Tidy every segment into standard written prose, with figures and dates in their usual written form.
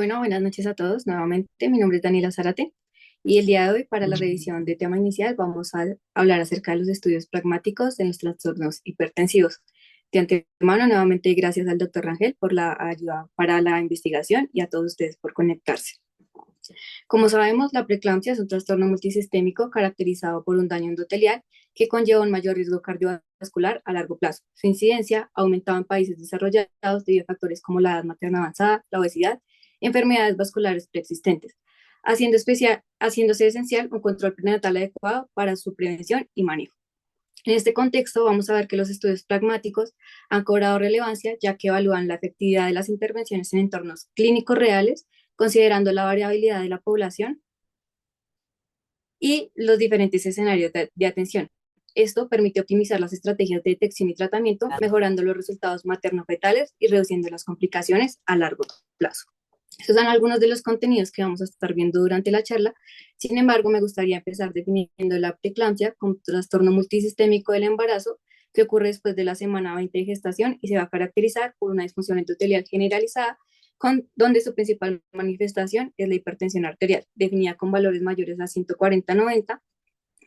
Bueno, buenas noches a todos. Nuevamente, mi nombre es Daniela Zárate y el día de hoy para la revisión de tema inicial vamos a hablar acerca de los estudios pragmáticos de los trastornos hipertensivos. De antemano, nuevamente, gracias al doctor Rangel por la ayuda para la investigación y a todos ustedes por conectarse. Como sabemos, la preeclampsia es un trastorno multisistémico caracterizado por un daño endotelial que conlleva un mayor riesgo cardiovascular a largo plazo. Su incidencia ha aumentado en países desarrollados debido a factores como la edad materna avanzada, la obesidad, enfermedades vasculares preexistentes, haciéndose esencial un control prenatal adecuado para su prevención y manejo. En este contexto, vamos a ver que los estudios pragmáticos han cobrado relevancia ya que evalúan la efectividad de las intervenciones en entornos clínicos reales, considerando la variabilidad de la población y los diferentes escenarios de atención. Esto permite optimizar las estrategias de detección y tratamiento, mejorando los resultados materno-fetales y reduciendo las complicaciones a largo plazo. Estos son algunos de los contenidos que vamos a estar viendo durante la charla. Sin embargo, me gustaría empezar definiendo la preeclampsia como trastorno multisistémico del embarazo que ocurre después de la semana 20 de gestación y se va a caracterizar por una disfunción endotelial generalizada, donde su principal manifestación es la hipertensión arterial, definida con valores mayores a 140/90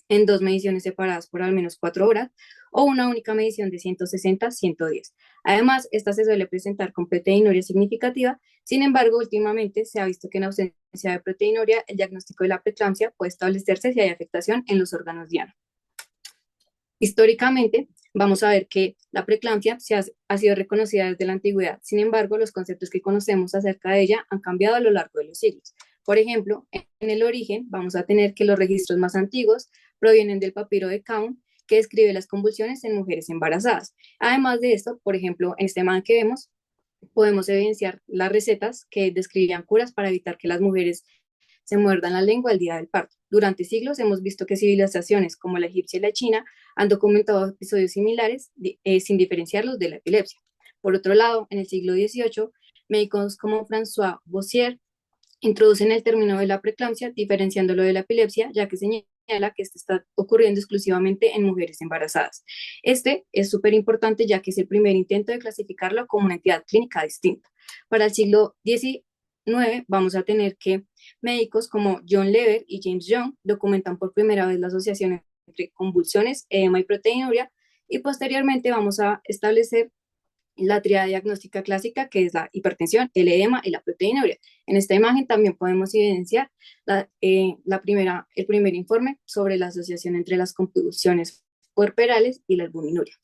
en dos mediciones separadas por al menos 4 horas o una única medición de 160/110. Además, esta se suele presentar con proteinuria significativa. Sin embargo, últimamente se ha visto que en ausencia de proteinuria, el diagnóstico de la preeclampsia puede establecerse si hay afectación en los órganos diana. Históricamente, vamos a ver que la preeclampsia ha sido reconocida desde la antigüedad. Sin embargo, los conceptos que conocemos acerca de ella han cambiado a lo largo de los siglos. Por ejemplo, en el origen vamos a tener que los registros más antiguos provienen del papiro de Caun, que describe las convulsiones en mujeres embarazadas. Además de esto, por ejemplo, en este man que vemos, podemos evidenciar las recetas que describían curas para evitar que las mujeres se muerdan la lengua el día del parto. Durante siglos hemos visto que civilizaciones como la egipcia y la china han documentado episodios similares sin diferenciarlos de la epilepsia. Por otro lado, en el siglo XVIII, médicos como François Bossier introducen el término de la preeclampsia, diferenciándolo de la epilepsia, ya que señala que esto está ocurriendo exclusivamente en mujeres embarazadas. Este es súper importante ya que es el primer intento de clasificarlo como una entidad clínica distinta. Para el siglo XIX vamos a tener que médicos como John Lever y James Young documentan por primera vez la asociación entre convulsiones, edema y proteinuria, y posteriormente vamos a establecer la triada diagnóstica clásica, que es la hipertensión, el edema y la proteinuria. En esta imagen también podemos evidenciar el primer informe sobre la asociación entre las convulsiones puerperales y la albuminuria.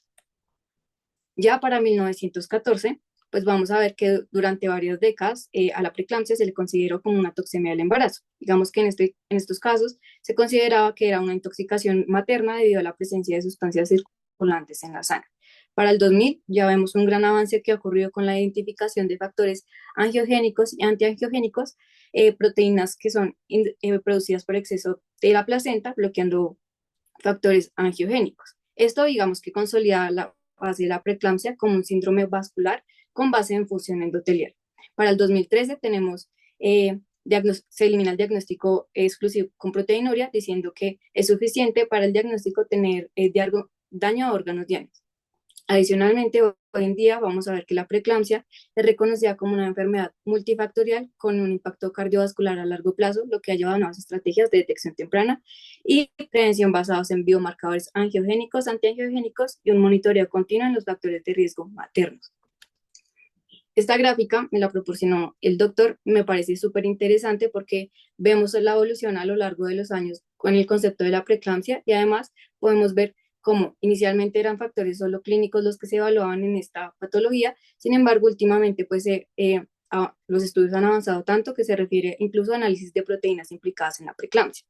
Ya para 1914, pues vamos a ver que durante varias décadas a la preeclampsia se le consideró como una toxemia del embarazo. Digamos que en estos casos se consideraba que era una intoxicación materna debido a la presencia de sustancias circulantes en la sangre. Para el 2000 ya vemos un gran avance que ha ocurrido con la identificación de factores angiogénicos y antiangiogénicos, proteínas que son producidas por exceso de la placenta, bloqueando factores angiogénicos. Esto, digamos que consolida la fase de la preeclampsia como un síndrome vascular con base en función endotelial. Para el 2013 tenemos, se elimina el diagnóstico exclusivo con proteinuria, diciendo que es suficiente para el diagnóstico tener daño a órganos diáneos. Adicionalmente, hoy en día vamos a ver que la preeclampsia es reconocida como una enfermedad multifactorial con un impacto cardiovascular a largo plazo, lo que ha llevado a nuevas estrategias de detección temprana y prevención basados en biomarcadores angiogénicos, antiangiogénicos y un monitoreo continuo en los factores de riesgo maternos. Esta gráfica me la proporcionó el doctor, me parece súper interesante porque vemos la evolución a lo largo de los años con el concepto de la preeclampsia y además podemos ver cómo inicialmente eran factores solo clínicos los que se evaluaban en esta patología. Sin embargo, últimamente pues los estudios han avanzado tanto que se refiere incluso a análisis de proteínas implicadas en la preeclampsia.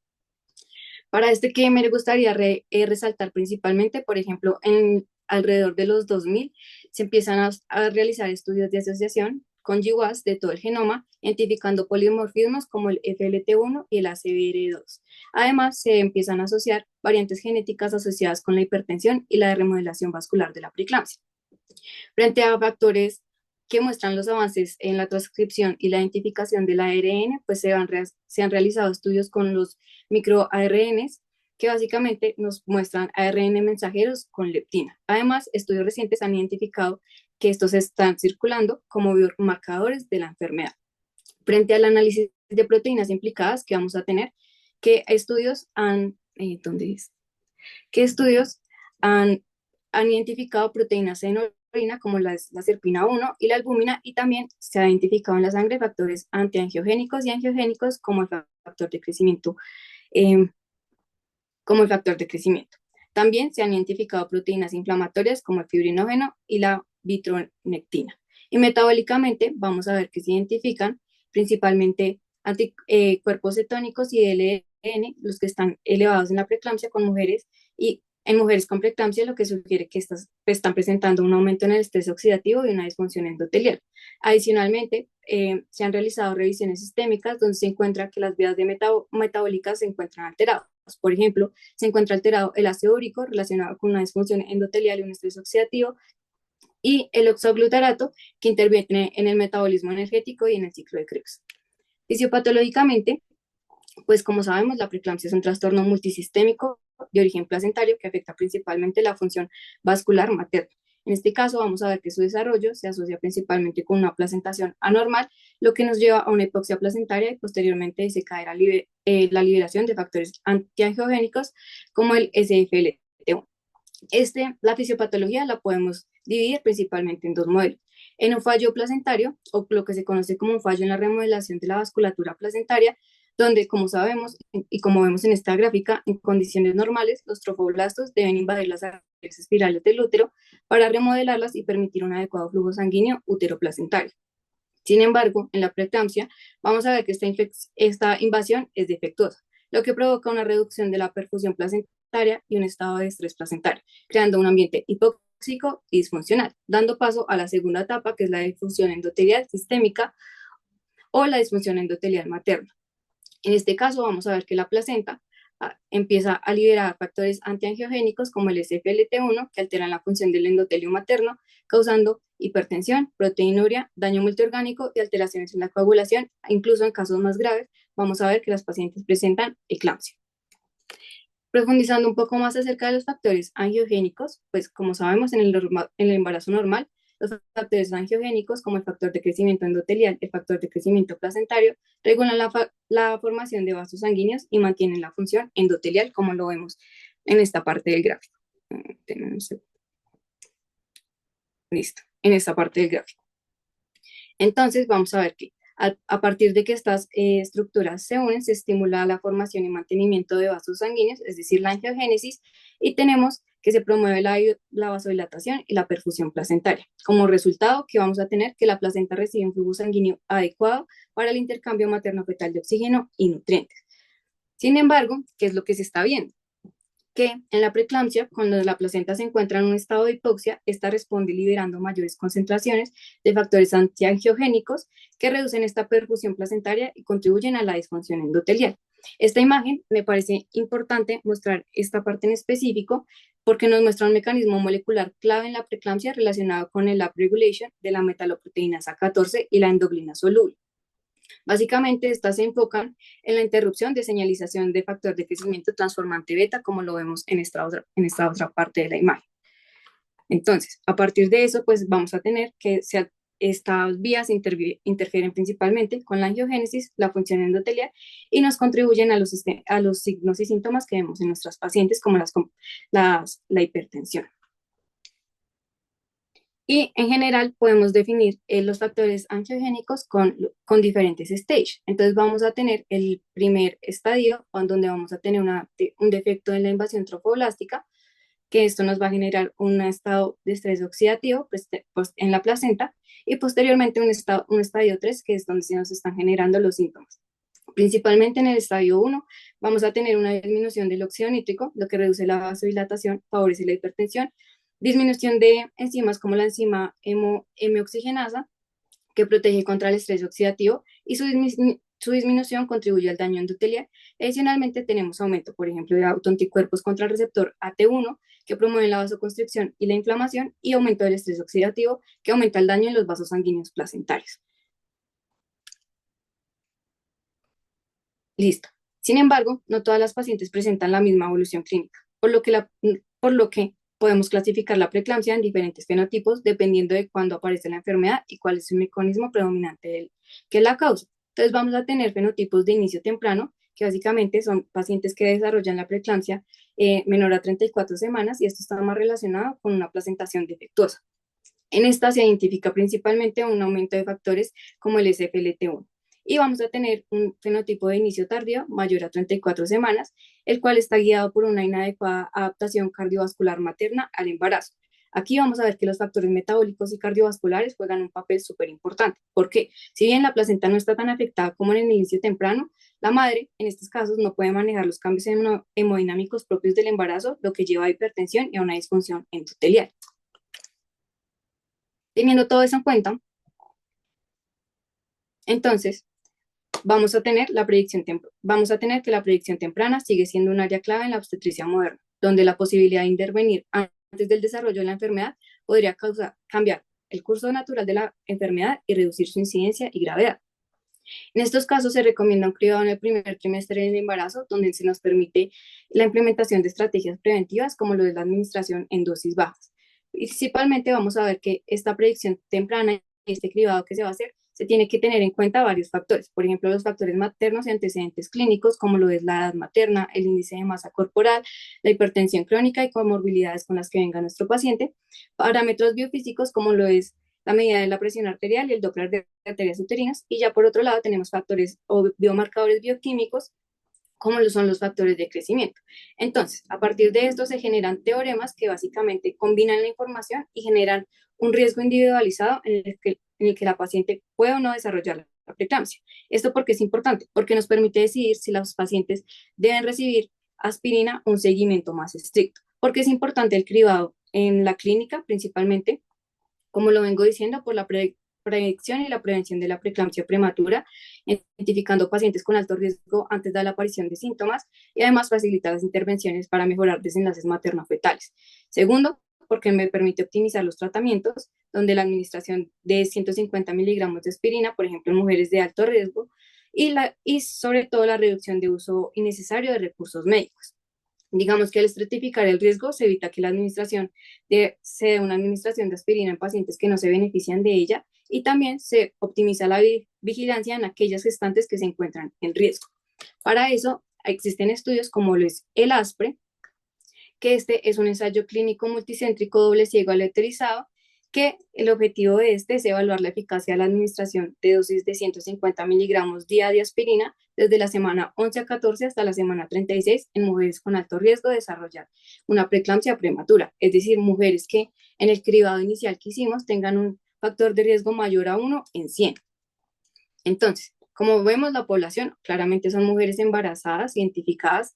Para este que me gustaría resaltar principalmente, por ejemplo, en alrededor de los 2000 se empiezan a realizar estudios de asociación con GWAS de todo el genoma, identificando polimorfismos como el FLT1 y el ACVR2. Además, se empiezan a asociar variantes genéticas asociadas con la hipertensión y la remodelación vascular de la preeclampsia. Frente a factores que muestran los avances en la transcripción y la identificación del ARN, pues se han realizado estudios con los microARNs, que básicamente nos muestran ARN mensajeros con leptina. Además, estudios recientes han identificado que estos están circulando como biomarcadores de la enfermedad. Frente al análisis de proteínas implicadas que vamos a tener, ¿qué estudios ¿dónde es? ¿Qué estudios han, han identificado proteínas en orina como la serpina 1 y la albúmina, y también se ha identificado en la sangre factores antiangiogénicos y angiogénicos factor de crecimiento, eh, como el factor de crecimiento. También se han identificado proteínas inflamatorias como el fibrinógeno y la vitronectina. Y metabólicamente vamos a ver que se identifican principalmente cuerpos cetónicos y LN, los que están elevados en la preeclampsia con mujeres, y en mujeres con preeclampsia, lo que sugiere que estas están presentando un aumento en el estrés oxidativo y una disfunción endotelial. Adicionalmente, se han realizado revisiones sistémicas donde se encuentra que las vías metabólicas se encuentran alteradas. Por ejemplo, se encuentra alterado el ácido úrico relacionado con una disfunción endotelial y un estrés oxidativo, y el oxoglutarato, que interviene en el metabolismo energético y en el ciclo de Krebs. Fisiopatológicamente, pues como sabemos, la preeclampsia es un trastorno multisistémico de origen placentario que afecta principalmente la función vascular materna. En este caso vamos a ver que su desarrollo se asocia principalmente con una placentación anormal, lo que nos lleva a una hipoxia placentaria y posteriormente se caerá la liberación de factores antiangiogénicos como el SFLT1. La fisiopatología la podemos dividir principalmente en dos modelos. En un fallo placentario, o lo que se conoce como un fallo en la remodelación de la vasculatura placentaria, donde, como sabemos y como vemos en esta gráfica, en condiciones normales, los trofoblastos deben invadir las arterias espirales del útero para remodelarlas y permitir un adecuado flujo sanguíneo uteroplacentario. Sin embargo, en la preeclampsia, vamos a ver que esta invasión es defectuosa, lo que provoca una reducción de la perfusión placentaria y un estado de estrés placentario, creando un ambiente hipóxico y disfuncional, dando paso a la segunda etapa, que es la difusión endotelial sistémica o la disfunción endotelial materna. En este caso vamos a ver que la placenta empieza a liberar factores antiangiogénicos como el SFLT1, que alteran la función del endotelio materno, causando hipertensión, proteinuria, daño multiorgánico y alteraciones en la coagulación. Incluso en casos más graves vamos a ver que las pacientes presentan eclampsia. Profundizando un poco más acerca de los factores angiogénicos, pues como sabemos en el embarazo normal, los factores angiogénicos como el factor de crecimiento endotelial, el factor de crecimiento placentario, regulan la formación de vasos sanguíneos y mantienen la función endotelial, como lo vemos en esta parte del gráfico. Listo, en esta parte del gráfico. Entonces vamos a ver que a partir de que estas estructuras se unen, se estimula la formación y mantenimiento de vasos sanguíneos, es decir, la angiogénesis, y tenemos que se promueve la vasodilatación y la perfusión placentaria. Como resultado, que vamos a tener que la placenta recibe un flujo sanguíneo adecuado para el intercambio materno-fetal de oxígeno y nutrientes. Sin embargo, ¿qué es lo que se está viendo? Que en la preeclampsia, cuando la placenta se encuentra en un estado de hipoxia, esta responde liberando mayores concentraciones de factores antiangiogénicos que reducen esta perfusión placentaria y contribuyen a la disfunción endotelial. Esta imagen me parece importante mostrar esta parte en específico porque nos muestra un mecanismo molecular clave en la preeclampsia relacionado con el upregulation de la metaloproteinasa 14 y la endoglina soluble. Básicamente, estas se enfocan en la interrupción de señalización de factor de crecimiento transformante beta, como lo vemos en esta otra parte de la imagen. Entonces, a partir de eso, pues vamos a tener que estas vías interfieren principalmente con la angiogénesis, la función endotelial, y nos contribuyen a los signos y síntomas que vemos en nuestras pacientes, como la hipertensión. Y en general podemos definir los factores angiogénicos con diferentes stages. Entonces vamos a tener el primer estadio, donde vamos a tener un defecto en la invasión trofoblástica, que esto nos va a generar un estado de estrés oxidativo pues, en la placenta, y posteriormente un estadio 3, que es donde se nos están generando los síntomas. Principalmente en el estadio 1 vamos a tener una disminución del óxido nítrico, lo que reduce la vasodilatación, favorece la hipertensión, disminución de enzimas como la enzima hemooxigenasa, que protege contra el estrés oxidativo, y su disminución contribuye al daño endotelial. Adicionalmente tenemos aumento, por ejemplo, de autoanticuerpos contra el receptor AT1, que promueven la vasoconstricción y la inflamación, y aumento del estrés oxidativo, que aumenta el daño en los vasos sanguíneos placentarios. Listo. Sin embargo, no todas las pacientes presentan la misma evolución clínica, por lo que podemos clasificar la preeclampsia en diferentes fenotipos dependiendo de cuándo aparece la enfermedad y cuál es el mecanismo predominante que la causa. Entonces vamos a tener fenotipos de inicio temprano, que básicamente son pacientes que desarrollan la preeclampsia menor a 34 semanas y esto está más relacionado con una placentación defectuosa. En esta se identifica principalmente un aumento de factores como el SFLT1. Y vamos a tener un fenotipo de inicio tardío mayor a 34 semanas, el cual está guiado por una inadecuada adaptación cardiovascular materna al embarazo. Aquí vamos a ver que los factores metabólicos y cardiovasculares juegan un papel súper importante. ¿Por qué? Si bien la placenta no está tan afectada como en el inicio temprano, la madre en estos casos no puede manejar los cambios hemodinámicos propios del embarazo, lo que lleva a hipertensión y a una disfunción endotelial. Teniendo todo eso en cuenta, entonces vamos a tener que la predicción temprana sigue siendo un área clave en la obstetricia moderna, donde la posibilidad de intervenir antes del desarrollo de la enfermedad podría cambiar el curso natural de la enfermedad y reducir su incidencia y gravedad. En estos casos se recomienda un cribado en el primer trimestre del embarazo, donde se nos permite la implementación de estrategias preventivas como lo es la administración en dosis bajas. Principalmente vamos a ver que esta predicción temprana y este cribado que se va a hacer se tiene que tener en cuenta varios factores, por ejemplo, los factores maternos y antecedentes clínicos, como lo es la edad materna, el índice de masa corporal, la hipertensión crónica y comorbilidades con las que venga nuestro paciente, parámetros biofísicos, como lo es la medida de la presión arterial y el Doppler de arterias uterinas, y ya por otro lado tenemos factores o biomarcadores bioquímicos, como lo son los factores de crecimiento. Entonces, a partir de esto se generan teoremas que básicamente combinan la información y generan un riesgo individualizado en el que la paciente puede o no desarrollar la preeclampsia. ¿Esto porque es importante? Porque nos permite decidir si los pacientes deben recibir aspirina o un seguimiento más estricto. Porque es importante el cribado en la clínica, principalmente, como lo vengo diciendo, por la predicción y la prevención de la preeclampsia prematura, identificando pacientes con alto riesgo antes de la aparición de síntomas y además facilitar las intervenciones para mejorar desenlaces materno-fetales. Segundo, porque me permite optimizar los tratamientos, donde la administración de 150 miligramos de aspirina, por ejemplo, en mujeres de alto riesgo, y sobre todo la reducción de uso innecesario de recursos médicos. Digamos que al estratificar el riesgo se evita que la administración sea una administración de aspirina en pacientes que no se benefician de ella y también se optimiza la vigilancia en aquellas gestantes que se encuentran en riesgo. Para eso existen estudios como lo es el ASPRE, que este es un ensayo clínico multicéntrico doble ciego aleatorizado, que el objetivo de este es evaluar la eficacia de la administración de dosis de 150 miligramos día de aspirina desde la semana 11 a 14 hasta la semana 36 en mujeres con alto riesgo de desarrollar una preeclampsia prematura, es decir, mujeres que en el cribado inicial que hicimos tengan un factor de riesgo mayor a 1 en 100. Entonces, como vemos, la población claramente son mujeres embarazadas identificadas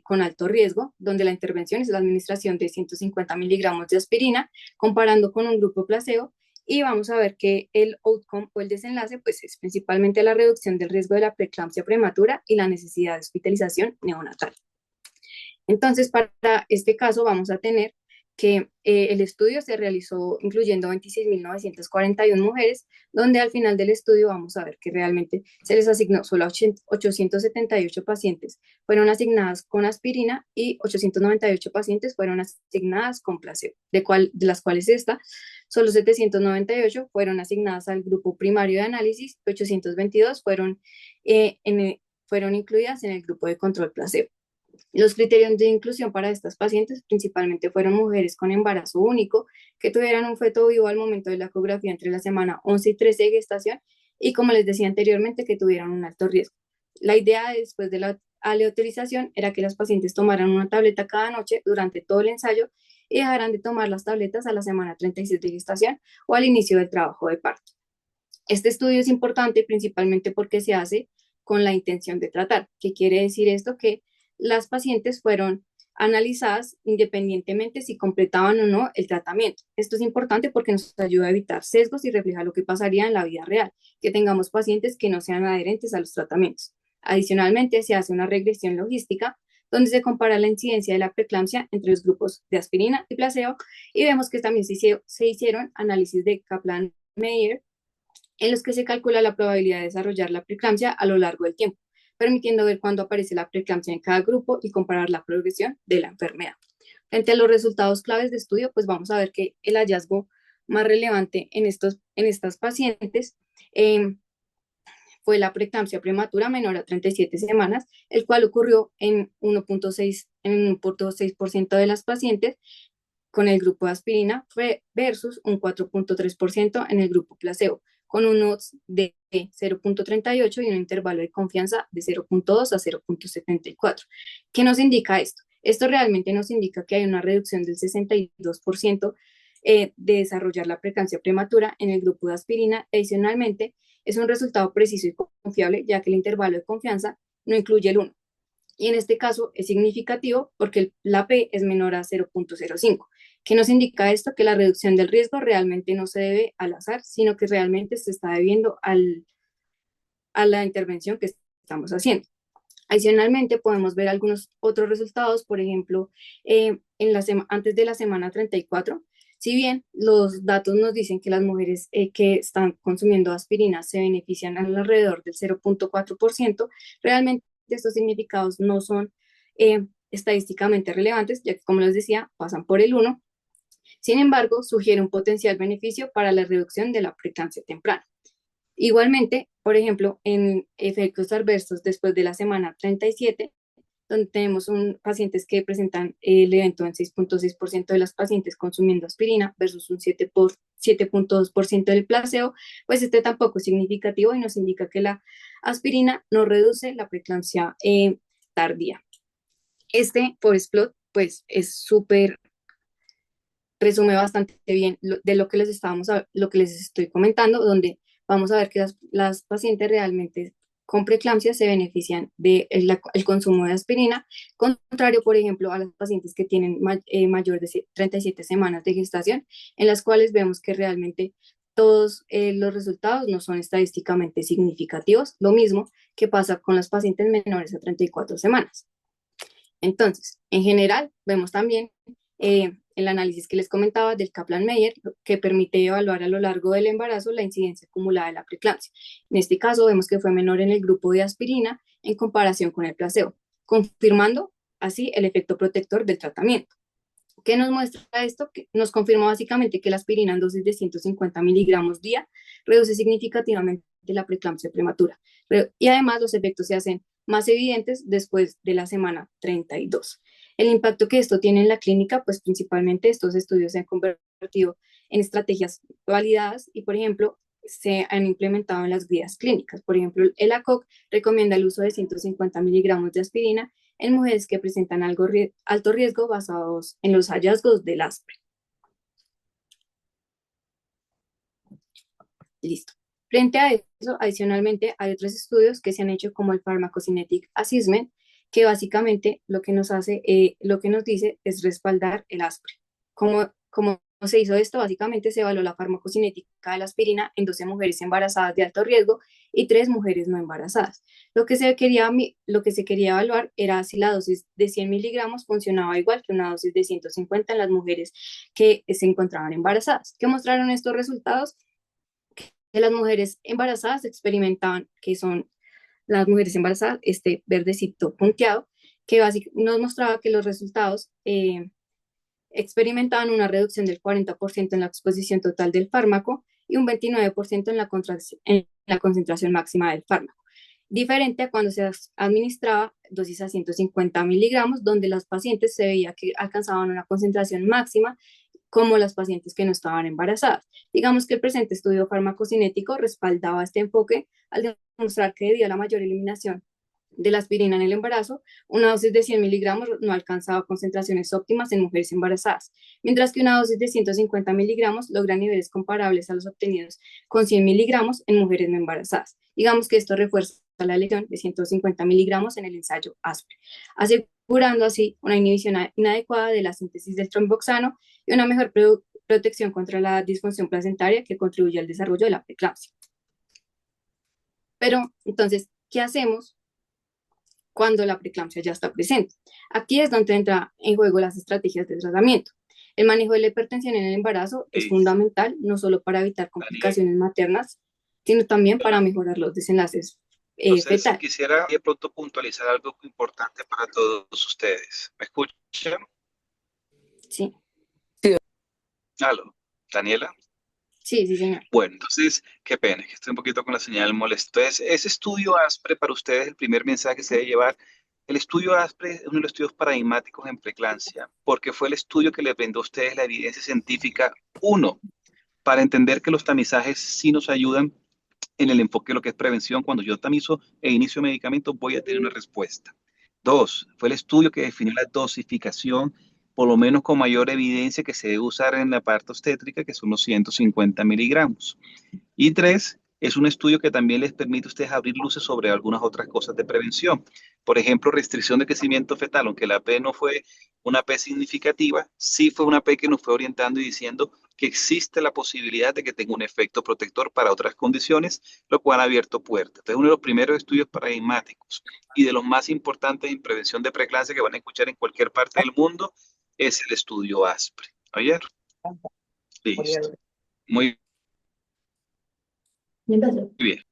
con alto riesgo, donde la intervención es la administración de 150 miligramos de aspirina, comparando con un grupo placebo, y vamos a ver que el outcome o el desenlace pues, es principalmente la reducción del riesgo de la preeclampsia prematura y la necesidad de hospitalización neonatal. Entonces, para este caso vamos a tener que el estudio se realizó incluyendo 26.941 mujeres, donde al final del estudio vamos a ver que realmente se les asignó solo a 878 pacientes fueron asignadas con aspirina y 898 pacientes fueron asignadas con placebo, de las cuales solo 798 fueron asignadas al grupo primario de análisis y 822 fueron incluidas en el grupo de control placebo. Los criterios de inclusión para estas pacientes principalmente fueron mujeres con embarazo único, que tuvieran un feto vivo al momento de la ecografía entre la semana 11 y 13 de gestación y, como les decía anteriormente, que tuvieran un alto riesgo. La idea después de la aleatorización era que las pacientes tomaran una tableta cada noche durante todo el ensayo y dejaran de tomar las tabletas a la semana 37 de gestación o al inicio del trabajo de parto. Este estudio es importante principalmente porque se hace con la intención de tratar. ¿Qué quiere decir esto? Que las pacientes fueron analizadas independientemente si completaban o no el tratamiento. Esto es importante porque nos ayuda a evitar sesgos y refleja lo que pasaría en la vida real, que tengamos pacientes que no sean adherentes a los tratamientos. Adicionalmente, se hace una regresión logística donde se compara la incidencia de la preeclampsia entre los grupos de aspirina y placebo y vemos que también se hicieron análisis de Kaplan-Meier en los que se calcula la probabilidad de desarrollar la preeclampsia a lo largo del tiempo, permitiendo ver cuándo aparece la preeclampsia en cada grupo y comparar la progresión de la enfermedad. Frente a los resultados claves de estudio, pues vamos a ver que el hallazgo más relevante en estas pacientes fue la preeclampsia prematura menor a 37 semanas, el cual ocurrió en 1.6% de las pacientes con el grupo de aspirina versus un 4.3% en el grupo placebo, con un odds de 0.38 y un intervalo de confianza de 0.2 a 0.74. ¿Qué nos indica esto? Esto realmente nos indica que hay una reducción del 62% de desarrollar la preeclampsia prematura en el grupo de aspirina. Adicionalmente, es un resultado preciso y confiable, ya que el intervalo de confianza no incluye el 1. Y en este caso es significativo porque la P es menor a 0.05. ¿Qué nos indica esto? Que la reducción del riesgo realmente no se debe al azar, sino que realmente se está debiendo a la intervención que estamos haciendo. Adicionalmente, podemos ver algunos otros resultados, por ejemplo, antes de la semana 34, si bien los datos nos dicen que las mujeres que están consumiendo aspirina se benefician alrededor del 0.4%, realmente estos significados no son estadísticamente relevantes, ya que, como les decía, pasan por el 1. Sin embargo, sugiere un potencial beneficio para la reducción de la preeclampsia temprana. Igualmente, por ejemplo, en efectos adversos después de la semana 37, donde tenemos pacientes que presentan el evento en 6.6% de las pacientes consumiendo aspirina versus un 7.2% del placebo, pues este tampoco es significativo y nos indica que la aspirina no reduce la preeclampsia tardía. Este forest plot, pues, es súper, resume bastante bien de lo que lo que les estoy comentando, donde vamos a ver que las pacientes realmente con preeclampsia se benefician del el consumo de aspirina, contrario, por ejemplo, a las pacientes que tienen mayor de 37 semanas de gestación, en las cuales vemos que realmente todos los resultados no son estadísticamente significativos, lo mismo que pasa con las pacientes menores a 34 semanas. Entonces, en general, vemos también el análisis que les comentaba del Kaplan-Meier, que permite evaluar a lo largo del embarazo la incidencia acumulada de la preeclampsia. En este caso, vemos que fue menor en el grupo de aspirina en comparación con el placebo, confirmando así el efecto protector del tratamiento. ¿Qué nos muestra esto? Que nos confirma básicamente que la aspirina en dosis de 150 miligramos día reduce significativamente la preeclampsia prematura. Y además los efectos se hacen más evidentes después de la semana 32. El impacto que esto tiene en la clínica, pues principalmente estos estudios se han convertido en estrategias validadas y, por ejemplo, se han implementado en las guías clínicas. Por ejemplo, el ACOG recomienda el uso de 150 miligramos de aspirina en mujeres que presentan alto riesgo basados en los hallazgos del ASPRE. Listo. Frente a eso, adicionalmente, hay otros estudios que se han hecho como el Pharmacokinetic Assessment, que básicamente lo que nos hace, lo que nos dice es respaldar el ASPRE. ¿Cómo se hizo esto? Básicamente se evaluó la farmacocinética de la aspirina en 12 mujeres embarazadas de alto riesgo y 3 mujeres no embarazadas. Lo que se quería evaluar era si la dosis de 100 miligramos funcionaba igual que una dosis de 150 en las mujeres que se encontraban embarazadas. ¿Qué mostraron estos resultados? Que las mujeres embarazadas experimentaban, que son las mujeres embarazadas, este verdecito punteado, que nos mostraba que los resultados experimentaban una reducción del 40% en la exposición total del fármaco y un 29% en la concentración máxima del fármaco. Diferente a cuando se administraba dosis a 150 miligramos, donde las pacientes se veía que alcanzaban una concentración máxima como las pacientes que no estaban embarazadas. Digamos que el presente estudio farmacocinético respaldaba este enfoque al demostrar que debido a la mayor eliminación de la aspirina en el embarazo, una dosis de 100 miligramos no alcanzaba concentraciones óptimas en mujeres embarazadas, mientras que una dosis de 150 miligramos logra niveles comparables a los obtenidos con 100 miligramos en mujeres no embarazadas. Digamos que esto refuerza la elección de 150 miligramos en el ensayo ASPRE, asegurando así una inhibición inadecuada de la síntesis del tromboxano y una mejor protección contra la disfunción placentaria que contribuye al desarrollo de la preeclampsia. Pero, entonces, ¿qué hacemos cuando la preeclampsia ya está presente? Aquí es donde entra en juego las estrategias de tratamiento. El manejo de la hipertensión en el embarazo es fundamental, no solo para evitar complicaciones maternas, sino también para mejorar los desenlaces Entonces, fetales. quisiera de pronto puntualizar algo importante para todos ustedes. ¿Me escuchan? Sí. Aló, Daniela. Sí, sí, señor. Bueno, entonces, qué pena, que estoy un poquito con la señal molesta. Entonces, ese estudio ASPRE para ustedes, el primer mensaje que se debe llevar, el estudio ASPRE es uno de los estudios paradigmáticos en preeclampsia, porque fue el estudio que le brindó a ustedes la evidencia científica, uno, para entender que los tamizajes sí nos ayudan en el enfoque de lo que es prevención. Cuando yo tamizo e inicio medicamentos, voy a tener una respuesta. Dos, fue el estudio que definió la dosificación, por lo menos con mayor evidencia que se debe usar en la parte obstétrica, que son los 150 miligramos. Y tres, es un estudio que también les permite a ustedes abrir luces sobre algunas otras cosas de prevención. Por ejemplo, restricción de crecimiento fetal, aunque la P no fue una P significativa, sí fue una P que nos fue orientando y diciendo que existe la posibilidad de que tenga un efecto protector para otras condiciones, lo cual ha abierto puertas. Este es uno de los primeros estudios paradigmáticos y de los más importantes en prevención de preeclampsia que van a escuchar en cualquier parte del mundo, es el estudio ASPRE. ¿Oyeron? Listo. Muy bien.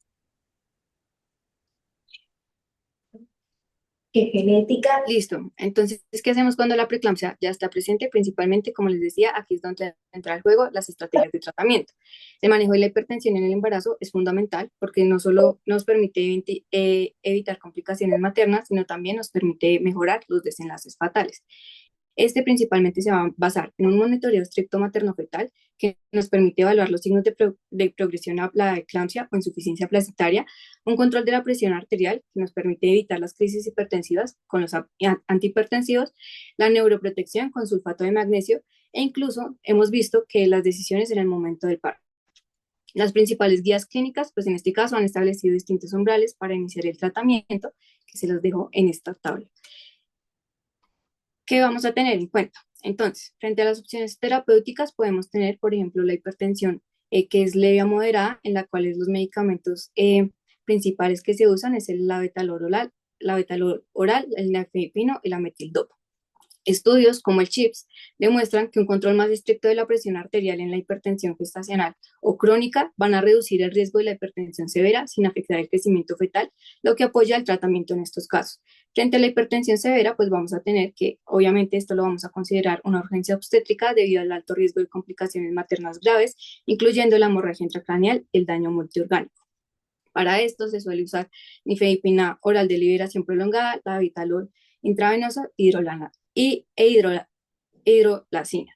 ¿Qué genética? Listo. Entonces, ¿qué hacemos cuando la preeclampsia ya está presente? Principalmente, como les decía, aquí es donde entra el juego las estrategias de tratamiento. El manejo de la hipertensión en el embarazo es fundamental porque no solo nos permite evitar complicaciones maternas, sino también nos permite mejorar los desenlaces fatales. Este principalmente se va a basar en un monitoreo estricto materno-fetal que nos permite evaluar los signos de progresión a la eclampsia o insuficiencia placentaria, un control de la presión arterial que nos permite evitar las crisis hipertensivas con los antihipertensivos, la neuroprotección con sulfato de magnesio e incluso hemos visto que las decisiones en el momento del parto. Las principales guías clínicas, pues en este caso han establecido distintos umbrales para iniciar el tratamiento, que se los dejo en esta tabla. ¿Qué vamos a tener en cuenta? Entonces, frente a las opciones terapéuticas podemos tener, por ejemplo, la hipertensión que es leve a moderada, en la cual los medicamentos principales que se usan es el labetalol oral, el nifedipino y la metildopa. Estudios como el CHIPS demuestran que un control más estricto de la presión arterial en la hipertensión gestacional o crónica van a reducir el riesgo de la hipertensión severa sin afectar el crecimiento fetal, lo que apoya el tratamiento en estos casos. Frente a la hipertensión severa, pues vamos a tener que, obviamente, esto lo vamos a considerar una urgencia obstétrica debido al alto riesgo de complicaciones maternas graves, incluyendo la hemorragia intracraneal y el daño multiorgánico. Para esto se suele usar nifedipina oral de liberación prolongada, labetalol intravenoso e hidrolacina.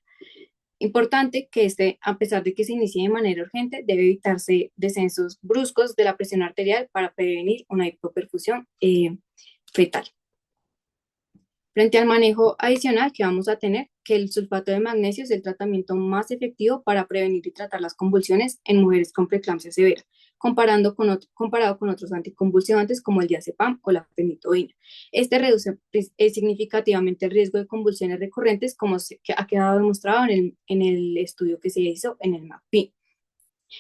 Importante que a pesar de que se inicie de manera urgente, debe evitarse descensos bruscos de la presión arterial para prevenir una hipoperfusión fetal. Frente al manejo adicional que vamos a tener, que el sulfato de magnesio es el tratamiento más efectivo para prevenir y tratar las convulsiones en mujeres con preeclampsia severa, comparado con otros anticonvulsivantes como el diazepam o la fenitoína. Este reduce significativamente el riesgo de convulsiones recurrentes, como que ha quedado demostrado en el estudio que se hizo en el MAPI.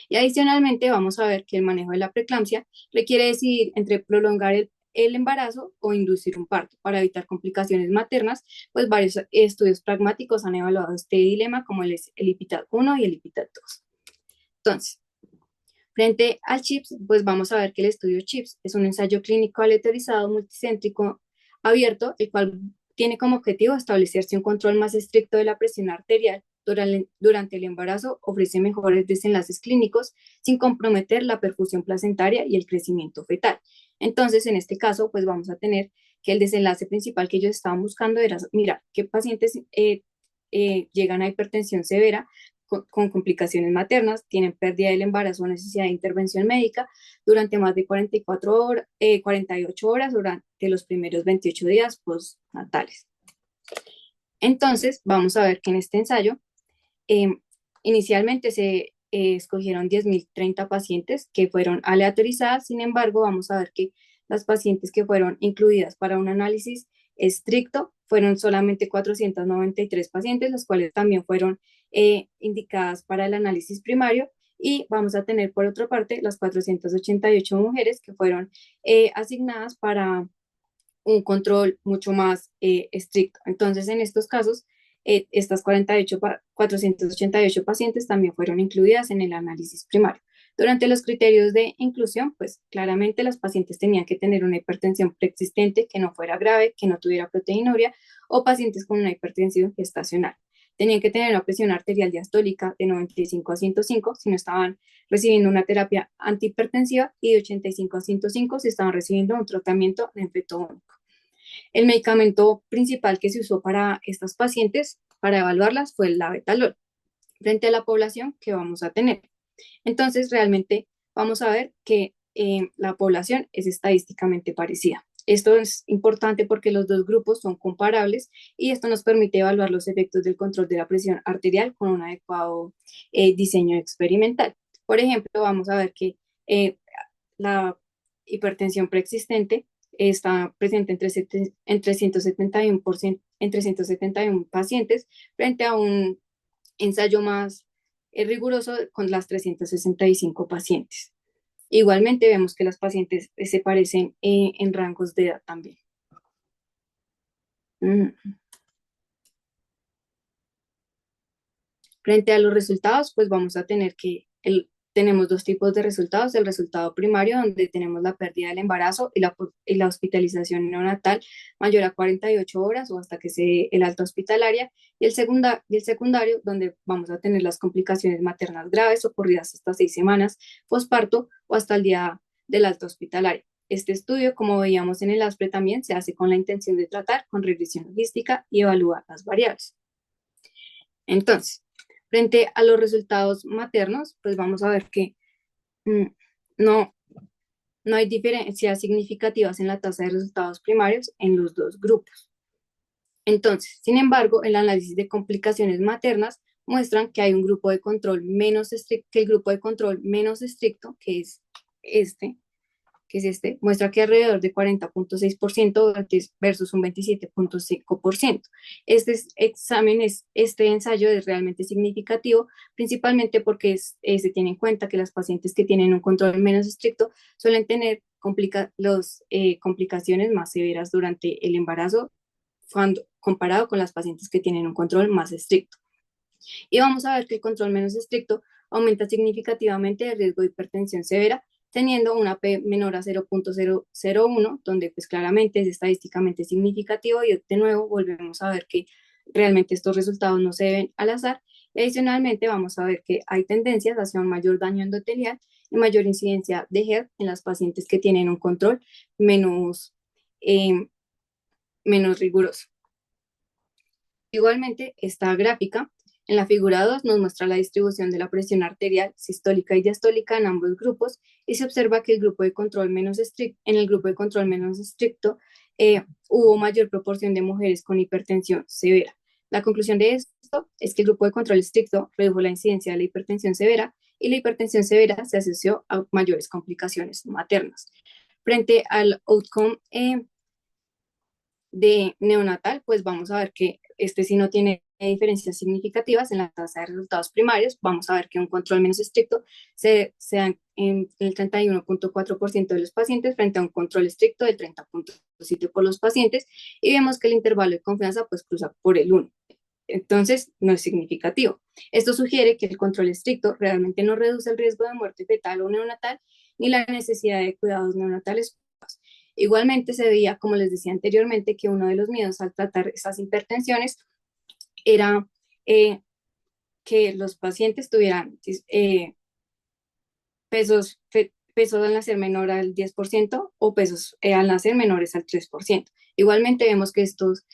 Y adicionalmente vamos a ver que el manejo de la preeclampsia requiere decidir entre prolongar el embarazo o inducir un parto para evitar complicaciones maternas, pues varios estudios pragmáticos han evaluado este dilema como el IPITAD 1 y el IPITAD 2. Entonces, frente al CHIPS, pues vamos a ver que el estudio CHIPS es un ensayo clínico aleatorizado multicéntrico abierto, el cual tiene como objetivo establecerse un control más estricto de la presión arterial durante el embarazo, ofrece mejores desenlaces clínicos sin comprometer la perfusión placentaria y el crecimiento fetal. Entonces, en este caso, pues vamos a tener que el desenlace principal que ellos estaban buscando era mirar qué pacientes llegan a hipertensión severa con complicaciones maternas, tienen pérdida del embarazo o necesidad de intervención médica durante más de 48 horas durante los primeros 28 días postnatales. Entonces, vamos a ver que en este ensayo, inicialmente se escogieron 10.030 pacientes que fueron aleatorizadas, sin embargo, vamos a ver que las pacientes que fueron incluidas para un análisis estricto fueron solamente 493 pacientes, las cuales también fueron indicadas para el análisis primario, y vamos a tener por otra parte las 488 mujeres que fueron asignadas para un control mucho más estricto. Entonces, en estos casos, estas 488 pacientes también fueron incluidas en el análisis primario. Durante los criterios de inclusión, pues claramente las pacientes tenían que tener una hipertensión preexistente que no fuera grave, que no tuviera proteinuria o pacientes con una hipertensión gestacional. Tenían que tener una presión arterial diastólica de 95 a 105 si no estaban recibiendo una terapia antihipertensiva y de 85 a 105 si estaban recibiendo un tratamiento de efecto único. El medicamento principal que se usó para estas pacientes, para evaluarlas, fue el labetalol, frente a la población que vamos a tener. Entonces, realmente vamos a ver que la población es estadísticamente parecida. Esto es importante porque los dos grupos son comparables y esto nos permite evaluar los efectos del control de la presión arterial con un adecuado diseño experimental. Por ejemplo, vamos a ver que la hipertensión preexistente está presente entre 171%, entre 171 pacientes frente a un ensayo más riguroso con las 365 pacientes. Igualmente vemos que las pacientes se parecen en rangos de edad también. Frente a los resultados, pues vamos a tener que tenemos dos tipos de resultados. El resultado primario, donde tenemos la pérdida del embarazo y la hospitalización neonatal mayor a 48 horas o hasta que se dé el alta hospitalaria. Y el secundario, donde vamos a tener las complicaciones maternas graves ocurridas hasta 6 semanas posparto o hasta el día del alta hospitalaria. Este estudio, como veíamos en el ASPRE, también se hace con la intención de tratar con regresión logística y evaluar las variables. Entonces, frente a los resultados maternos, pues vamos a ver que no, no hay diferencias significativas en la tasa de resultados primarios en los dos grupos. Entonces, sin embargo, el análisis de complicaciones maternas muestran que hay un grupo de control menos estricto, que el grupo de control menos estricto, que es este, muestra que alrededor de 40.6% versus un 27.5%. Este ensayo es realmente significativo, principalmente porque se tiene en cuenta que las pacientes que tienen un control menos estricto suelen tener complicaciones más severas durante el embarazo comparado con las pacientes que tienen un control más estricto. Y vamos a ver que el control menos estricto aumenta significativamente el riesgo de hipertensión severa, teniendo una P menor a 0.001, donde pues claramente es estadísticamente significativo y de nuevo volvemos a ver que realmente estos resultados no se deben al azar. Y adicionalmente vamos a ver que hay tendencias hacia un mayor daño endotelial y mayor incidencia de HER en las pacientes que tienen un control menos, menos riguroso. Igualmente, esta gráfica en la figura 2 nos muestra la distribución de la presión arterial sistólica y diastólica en ambos grupos y se observa que en el grupo de control menos estricto hubo mayor proporción de mujeres con hipertensión severa. La conclusión de esto es que el grupo de control estricto redujo la incidencia de la hipertensión severa y la hipertensión severa se asoció a mayores complicaciones maternas. Frente al outcome de neonatal, pues vamos a ver que este sí no tiene diferencias significativas en la tasa de resultados primarios. Vamos a ver que un control menos estricto se da en el 31.4% de los pacientes frente a un control estricto del 30.7% por los pacientes y vemos que el intervalo de confianza pues cruza por el 1. Entonces, no es significativo. Esto sugiere que el control estricto realmente no reduce el riesgo de muerte fetal o neonatal ni la necesidad de cuidados neonatales. Igualmente se veía, como les decía anteriormente, que uno de los miedos al tratar esas hipertensiones era que los pacientes tuvieran pesos al nacer menor al 10% o pesos al nacer menores al 3%. Igualmente vemos que estos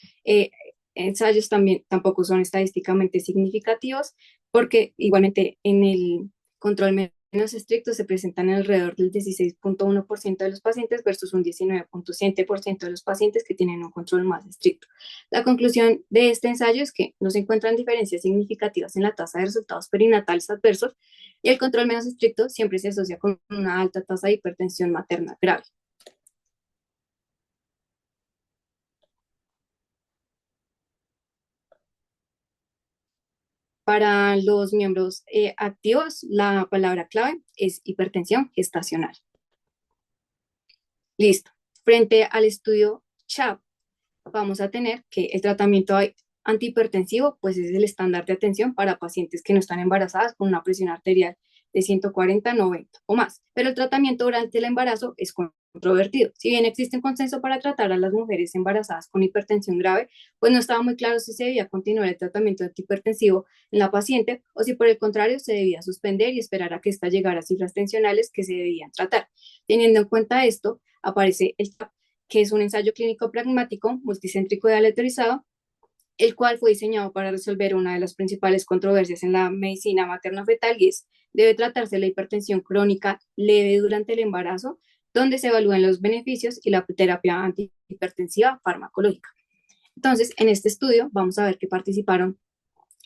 ensayos tampoco son estadísticamente significativos porque igualmente en el control menos estrictos se presentan alrededor del 16.1% de los pacientes versus un 19.7% de los pacientes que tienen un control más estricto. La conclusión de este ensayo es que no se encuentran diferencias significativas en la tasa de resultados perinatales adversos y el control menos estricto siempre se asocia con una alta tasa de hipertensión materna grave. Para los miembros activos, la palabra clave es hipertensión gestacional. Listo. Frente al estudio CHAP, vamos a tener que el tratamiento antihipertensivo pues es el estándar de atención para pacientes que no están embarazadas con una presión arterial de 140 a 90 o más, pero el tratamiento durante el embarazo es controvertido. Si bien existe un consenso para tratar a las mujeres embarazadas con hipertensión grave, pues no estaba muy claro si se debía continuar el tratamiento antihipertensivo en la paciente o si por el contrario se debía suspender y esperar a que ésta llegara a cifras tensionales que se debían tratar. Teniendo en cuenta esto, aparece el TAP, que es un ensayo clínico pragmático multicéntrico y aleatorizado, el cual fue diseñado para resolver una de las principales controversias en la medicina materno-fetal y es, ¿debe tratarse la hipertensión crónica leve durante el embarazo? Donde se evalúan los beneficios y la terapia antihipertensiva farmacológica. Entonces, en este estudio vamos a ver que participaron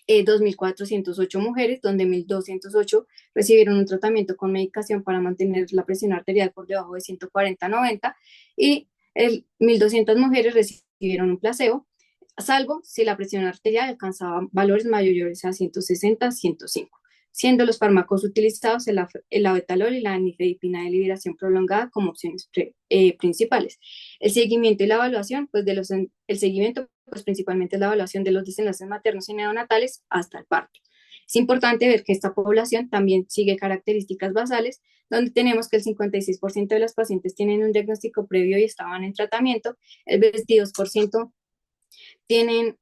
2.408 mujeres, donde 1.208 recibieron un tratamiento con medicación para mantener la presión arterial por debajo de 140/90 y 1.200 mujeres recibieron un placebo, salvo si la presión arterial alcanzaba valores mayores a 160/105, siendo los fármacos utilizados el abetalol y la nifedipina de liberación prolongada como opciones principales. El seguimiento y la evaluación, pues el seguimiento pues principalmente es la evaluación de los desenlaces maternos y neonatales hasta el parto. Es importante ver que esta población también sigue características basales, donde tenemos que el 56% de las pacientes tienen un diagnóstico previo y estaban en tratamiento, el 22% tienen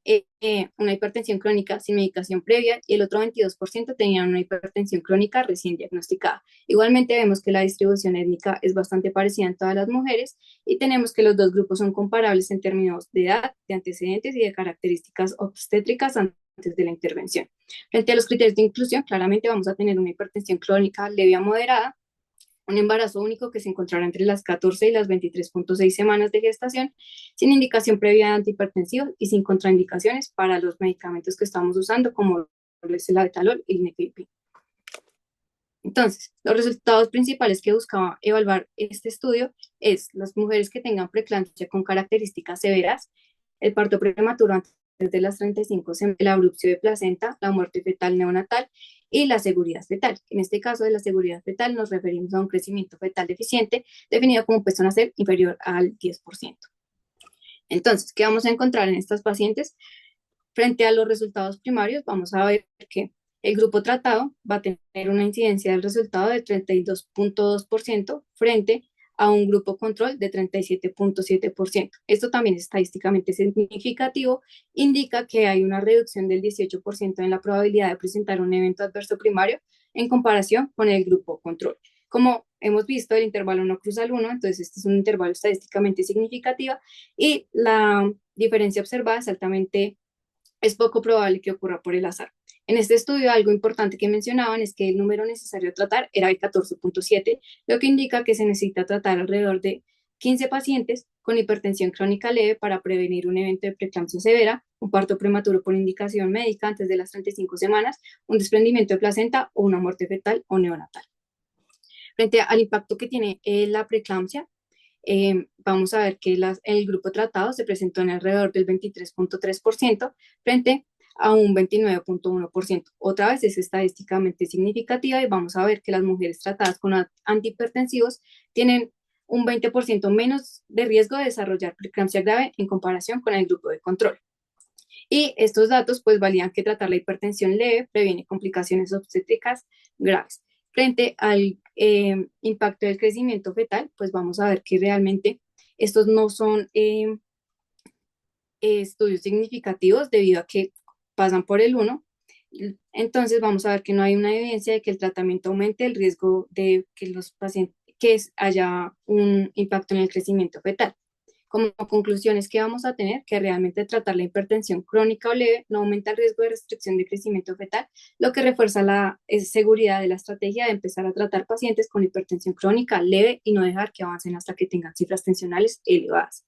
una hipertensión crónica sin medicación previa y el otro 22% tenían una hipertensión crónica recién diagnosticada. Igualmente vemos que la distribución étnica es bastante parecida en todas las mujeres y tenemos que los dos grupos son comparables en términos de edad, de antecedentes y de características obstétricas antes de la intervención. Frente a los criterios de inclusión, claramente vamos a tener una hipertensión crónica leve a moderada, un embarazo único que se encontrará entre las 14 y las 23.6 semanas de gestación, sin indicación previa de antihipertensivo y sin contraindicaciones para los medicamentos que estamos usando, como el abetalol y el nifedipina. Entonces, los resultados principales que buscaba evaluar este estudio es las mujeres que tengan preeclampsia con características severas, el parto prematuro antes de las 35 semanas, el abrupcio de placenta, la muerte fetal neonatal y la seguridad fetal. En este caso de la seguridad fetal nos referimos a un crecimiento fetal deficiente definido como peso nacer inferior al 10%. Entonces, ¿qué vamos a encontrar en estas pacientes? Frente a los resultados primarios, vamos a ver que el grupo tratado va a tener una incidencia del resultado de 32.2% frente a un grupo control de 37.7%. Esto también es estadísticamente significativo, indica que hay una reducción del 18% en la probabilidad de presentar un evento adverso primario en comparación con el grupo control. Como hemos visto, el intervalo no cruza el 1, entonces este es un intervalo estadísticamente significativo y la diferencia observada es poco probable que ocurra por el azar. En este estudio, algo importante que mencionaban es que el número necesario a tratar era de 14.7, lo que indica que se necesita tratar alrededor de 15 pacientes con hipertensión crónica leve para prevenir un evento de preeclampsia severa, un parto prematuro por indicación médica antes de las 35 semanas, un desprendimiento de placenta o una muerte fetal o neonatal. Frente al impacto que tiene la preeclampsia, vamos a ver que el grupo tratado se presentó en alrededor del 23.3% frente a un 29.1%. Otra vez es estadísticamente significativa y vamos a ver que las mujeres tratadas con antihipertensivos tienen un 20% menos de riesgo de desarrollar preeclampsia grave en comparación con el grupo de control. Y estos datos pues validan que tratar la hipertensión leve previene complicaciones obstétricas graves. Frente al impacto del crecimiento fetal, pues vamos a ver que realmente estos no son estudios significativos debido a que pasan por el 1. Entonces vamos a ver que no hay una evidencia de que el tratamiento aumente el riesgo de que los pacientes haya un impacto en el crecimiento fetal. Como conclusiones que vamos a tener, que realmente tratar la hipertensión crónica o leve no aumenta el riesgo de restricción de crecimiento fetal, lo que refuerza la seguridad de la estrategia de empezar a tratar pacientes con hipertensión crónica leve y no dejar que avancen hasta que tengan cifras tensionales elevadas.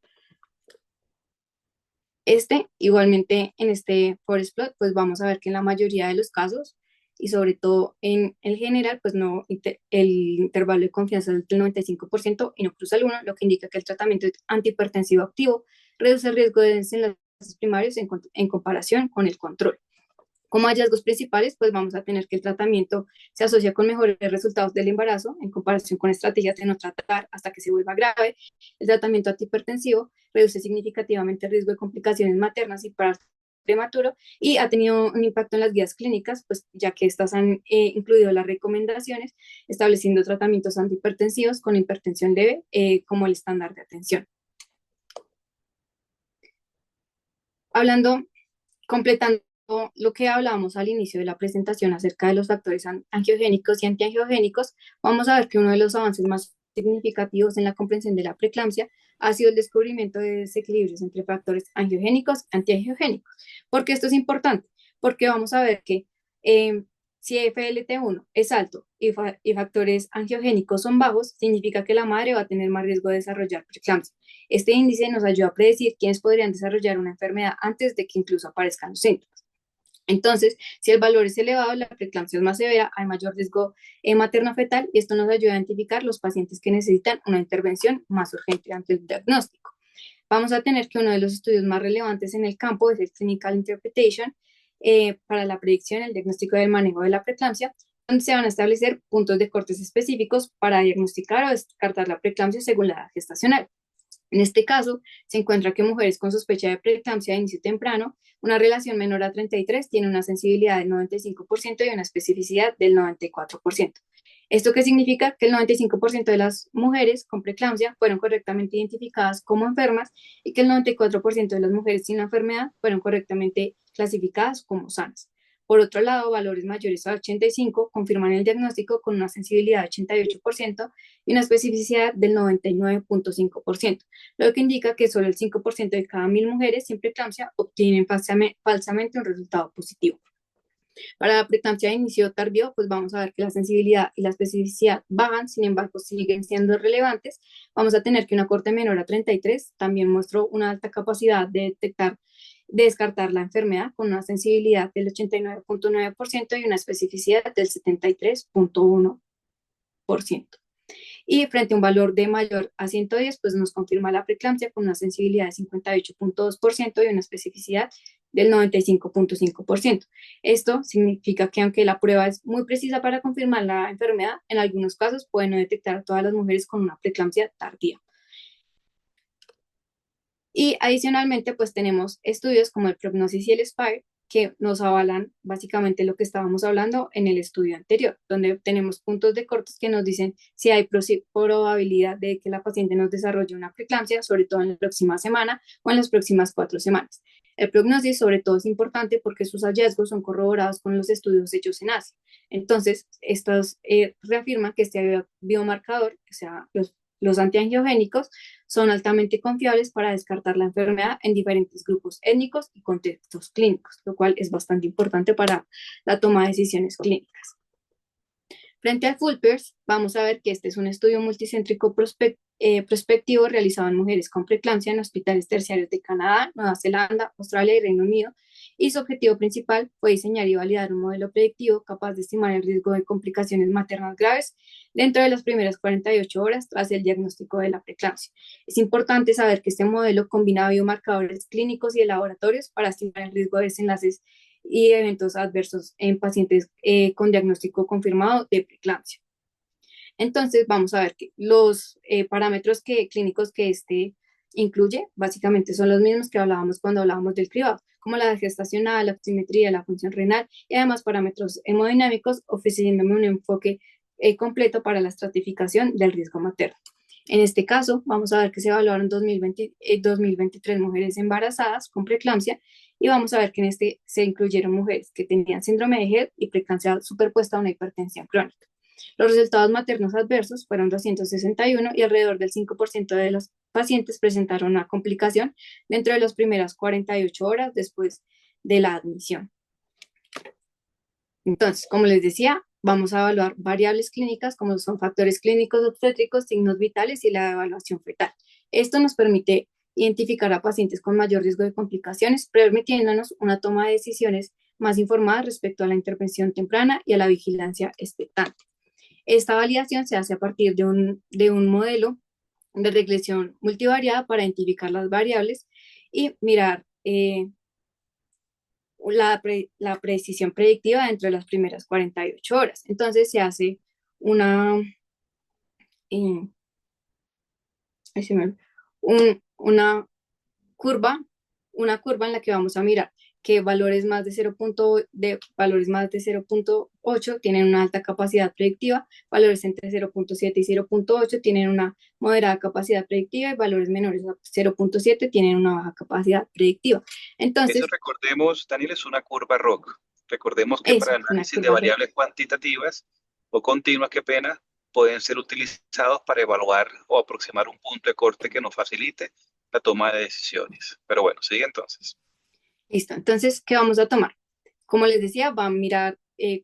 Igualmente en este forest plot, pues vamos a ver que en la mayoría de los casos y sobre todo en el general, pues no, el intervalo de confianza es del 95% y no cruza el 1, lo que indica que el tratamiento antihipertensivo activo reduce el riesgo de desenlaces primarios en comparación con el control. Como hallazgos principales, pues vamos a tener que el tratamiento se asocia con mejores resultados del embarazo en comparación con estrategias de no tratar hasta que se vuelva grave. El tratamiento antihipertensivo reduce significativamente el riesgo de complicaciones maternas y partos prematuro y ha tenido un impacto en las guías clínicas, pues ya que estas han incluido las recomendaciones estableciendo tratamientos antihipertensivos con hipertensión leve como el estándar de atención. Hablando, completando lo que hablábamos al inicio de la presentación acerca de los factores angiogénicos y antiangiogénicos, vamos a ver que uno de los avances más significativos en la comprensión de la preeclampsia ha sido el descubrimiento de desequilibrios entre factores angiogénicos y antiangiogénicos. ¿Por qué esto es importante? Porque vamos a ver que si FLT1 es alto y factores angiogénicos son bajos, significa que la madre va a tener más riesgo de desarrollar preeclampsia. Este índice nos ayuda a predecir quiénes podrían desarrollar una enfermedad antes de que incluso aparezcan los síntomas. Entonces, si el valor es elevado, la preeclampsia es más severa, hay mayor riesgo materno-fetal y esto nos ayuda a identificar los pacientes que necesitan una intervención más urgente ante el diagnóstico. Vamos a tener que uno de los estudios más relevantes en el campo es el Clinical Interpretation para la predicción, el diagnóstico y el manejo de la preeclampsia, donde se van a establecer puntos de cortes específicos para diagnosticar o descartar la preeclampsia según la edad gestacional. En este caso, se encuentra que mujeres con sospecha de preeclampsia de inicio temprano, una relación menor a 33, tiene una sensibilidad del 95% y una especificidad del 94%. ¿Esto qué significa? Que el 95% de las mujeres con preeclampsia fueron correctamente identificadas como enfermas y que el 94% de las mujeres sin la enfermedad fueron correctamente clasificadas como sanas. Por otro lado, valores mayores a 85 confirman el diagnóstico con una sensibilidad de 88% y una especificidad del 99.5%, lo que indica que solo el 5% de cada 1000 mujeres sin preeclampsia obtienen falsamente un resultado positivo. Para la preeclampsia de inicio tardío, pues vamos a ver que la sensibilidad y la especificidad bajan, sin embargo, siguen siendo relevantes. Vamos a tener que una corte menor a 33 también mostró una alta capacidad de descartar la enfermedad con una sensibilidad del 89.9% y una especificidad del 73.1%. Y frente a un valor de mayor a 110, pues nos confirma la preeclampsia con una sensibilidad de 58.2% y una especificidad del 95.5%. Esto significa que aunque la prueba es muy precisa para confirmar la enfermedad, en algunos casos puede no detectar a todas las mujeres con una preeclampsia tardía. Y adicionalmente, pues tenemos estudios como el Prognosis y el SPIRE, que nos avalan básicamente lo que estábamos hablando en el estudio anterior, donde tenemos puntos de cortes que nos dicen si hay probabilidad de que la paciente nos desarrolle una preeclampsia, sobre todo en la próxima semana o en las próximas 4 semanas. El prognosis sobre todo es importante porque sus hallazgos son corroborados con los estudios hechos en Asia. Entonces, estos reafirman que este biomarcador, o sea, los antiangiogénicos, son altamente confiables para descartar la enfermedad en diferentes grupos étnicos y contextos clínicos, lo cual es bastante importante para la toma de decisiones clínicas. Frente al FULPERS, vamos a ver que este es un estudio multicéntrico prospectivo realizado en mujeres con preeclampsia en hospitales terciarios de Canadá, Nueva Zelanda, Australia y Reino Unido, y su objetivo principal fue diseñar y validar un modelo predictivo capaz de estimar el riesgo de complicaciones maternas graves dentro de las primeras 48 horas tras el diagnóstico de la preeclampsia. Es importante saber que este modelo combina biomarcadores clínicos y de laboratorios para estimar el riesgo de desenlaces y eventos adversos en pacientes con diagnóstico confirmado de preeclampsia. Entonces, vamos a ver que los parámetros clínicos que este incluye básicamente son los mismos que hablábamos cuando hablábamos del cribado, como la gestacional, la oximetría, la función renal y además parámetros hemodinámicos, ofreciéndome un enfoque completo para la estratificación del riesgo materno. En este caso, vamos a ver que se evaluaron 2023 mujeres embarazadas con preeclampsia y vamos a ver que en este se incluyeron mujeres que tenían síndrome de HED y preeclampsia superpuesta a una hipertensión crónica. Los resultados maternos adversos fueron 261 y alrededor del 5% de los pacientes presentaron una complicación dentro de las primeras 48 horas después de la admisión. Entonces, como les decía, vamos a evaluar variables clínicas como son factores clínicos obstétricos, signos vitales y la evaluación fetal. Esto nos permite identificar a pacientes con mayor riesgo de complicaciones, permitiéndonos una toma de decisiones más informada respecto a la intervención temprana y a la vigilancia expectante. Esta validación se hace a partir de un modelo de regresión multivariada para identificar las variables y mirar la precisión predictiva dentro de las primeras 48 horas. Entonces se hace una, eh, una curva, una curva en la que vamos a mirar que valores más de 0,8 tienen una alta capacidad predictiva, valores entre 0,7 y 0,8 tienen una moderada capacidad predictiva y valores menores a 0,7 tienen una baja capacidad predictiva. Eso Entonces, recordemos, Daniel, es una curva ROC. Recordemos que eso para es una análisis de curva ROC. variables cuantitativas o continuas, qué pena, pueden ser utilizados para evaluar o aproximar un punto de corte que nos facilite la toma de decisiones. Pero bueno, sigue entonces. Listo. Entonces, ¿qué vamos a tomar? Como les decía, va a mirar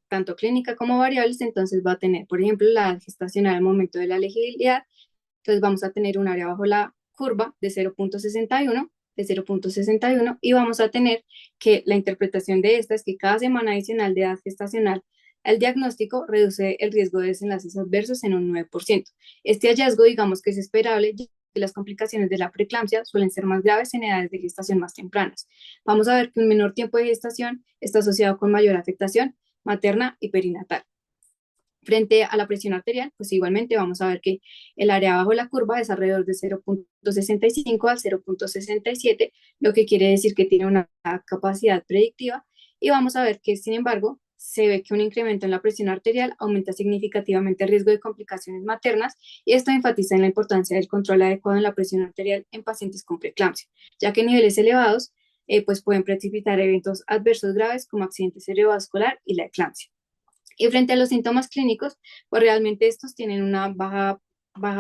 tanto clínica como variables, entonces va a tener, por ejemplo, la edad gestacional al momento de la elegibilidad. Entonces vamos a tener un área bajo la curva de 0,61, de 0,61, y vamos a tener que la interpretación de esta es que cada semana adicional de edad gestacional al diagnóstico reduce el riesgo de desenlaces adversos en un 9%. Este hallazgo, digamos que es esperable, ya que las complicaciones de la preeclampsia suelen ser más graves en edades de gestación más tempranas. Vamos a ver que un menor tiempo de gestación está asociado con mayor afectación materna y perinatal. Frente a la presión arterial, pues igualmente vamos a ver que el área bajo la curva es alrededor de 0,65 al 0,67, lo que quiere decir que tiene una capacidad predictiva. Y vamos a ver que, sin embargo, se ve que un incremento en la presión arterial aumenta significativamente el riesgo de complicaciones maternas, y esto enfatiza en la importancia del control adecuado en la presión arterial en pacientes con preeclampsia, ya que niveles elevados pues pueden precipitar eventos adversos graves como accidente cerebrovascular y la eclampsia. Y frente a los síntomas clínicos, pues realmente estos tienen una baja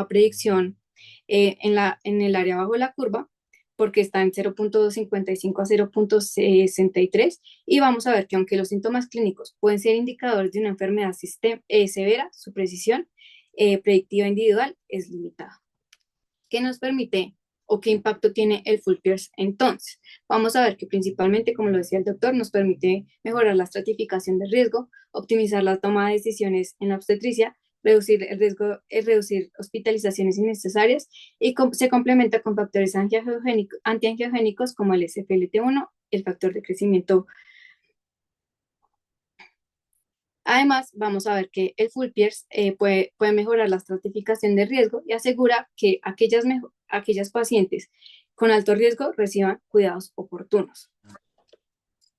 predicción en el área bajo la curva, porque está en 0,55 a 0,63, y vamos a ver que aunque los síntomas clínicos pueden ser indicadores de una enfermedad severa, su precisión predictiva individual es limitada. ¿Qué nos permite o qué impacto tiene el full Pierce? Entonces, vamos a ver que principalmente, como lo decía el doctor, nos permite mejorar la estratificación del riesgo, optimizar la toma de decisiones en la obstetricia, reducir el riesgo, reducir hospitalizaciones innecesarias, y se complementa con factores antiangiogénicos como el SPLT1, el factor de crecimiento. Además, vamos a ver que el full Pierce puede mejorar la estratificación de riesgo y asegura que aquellas pacientes con alto riesgo reciban cuidados oportunos.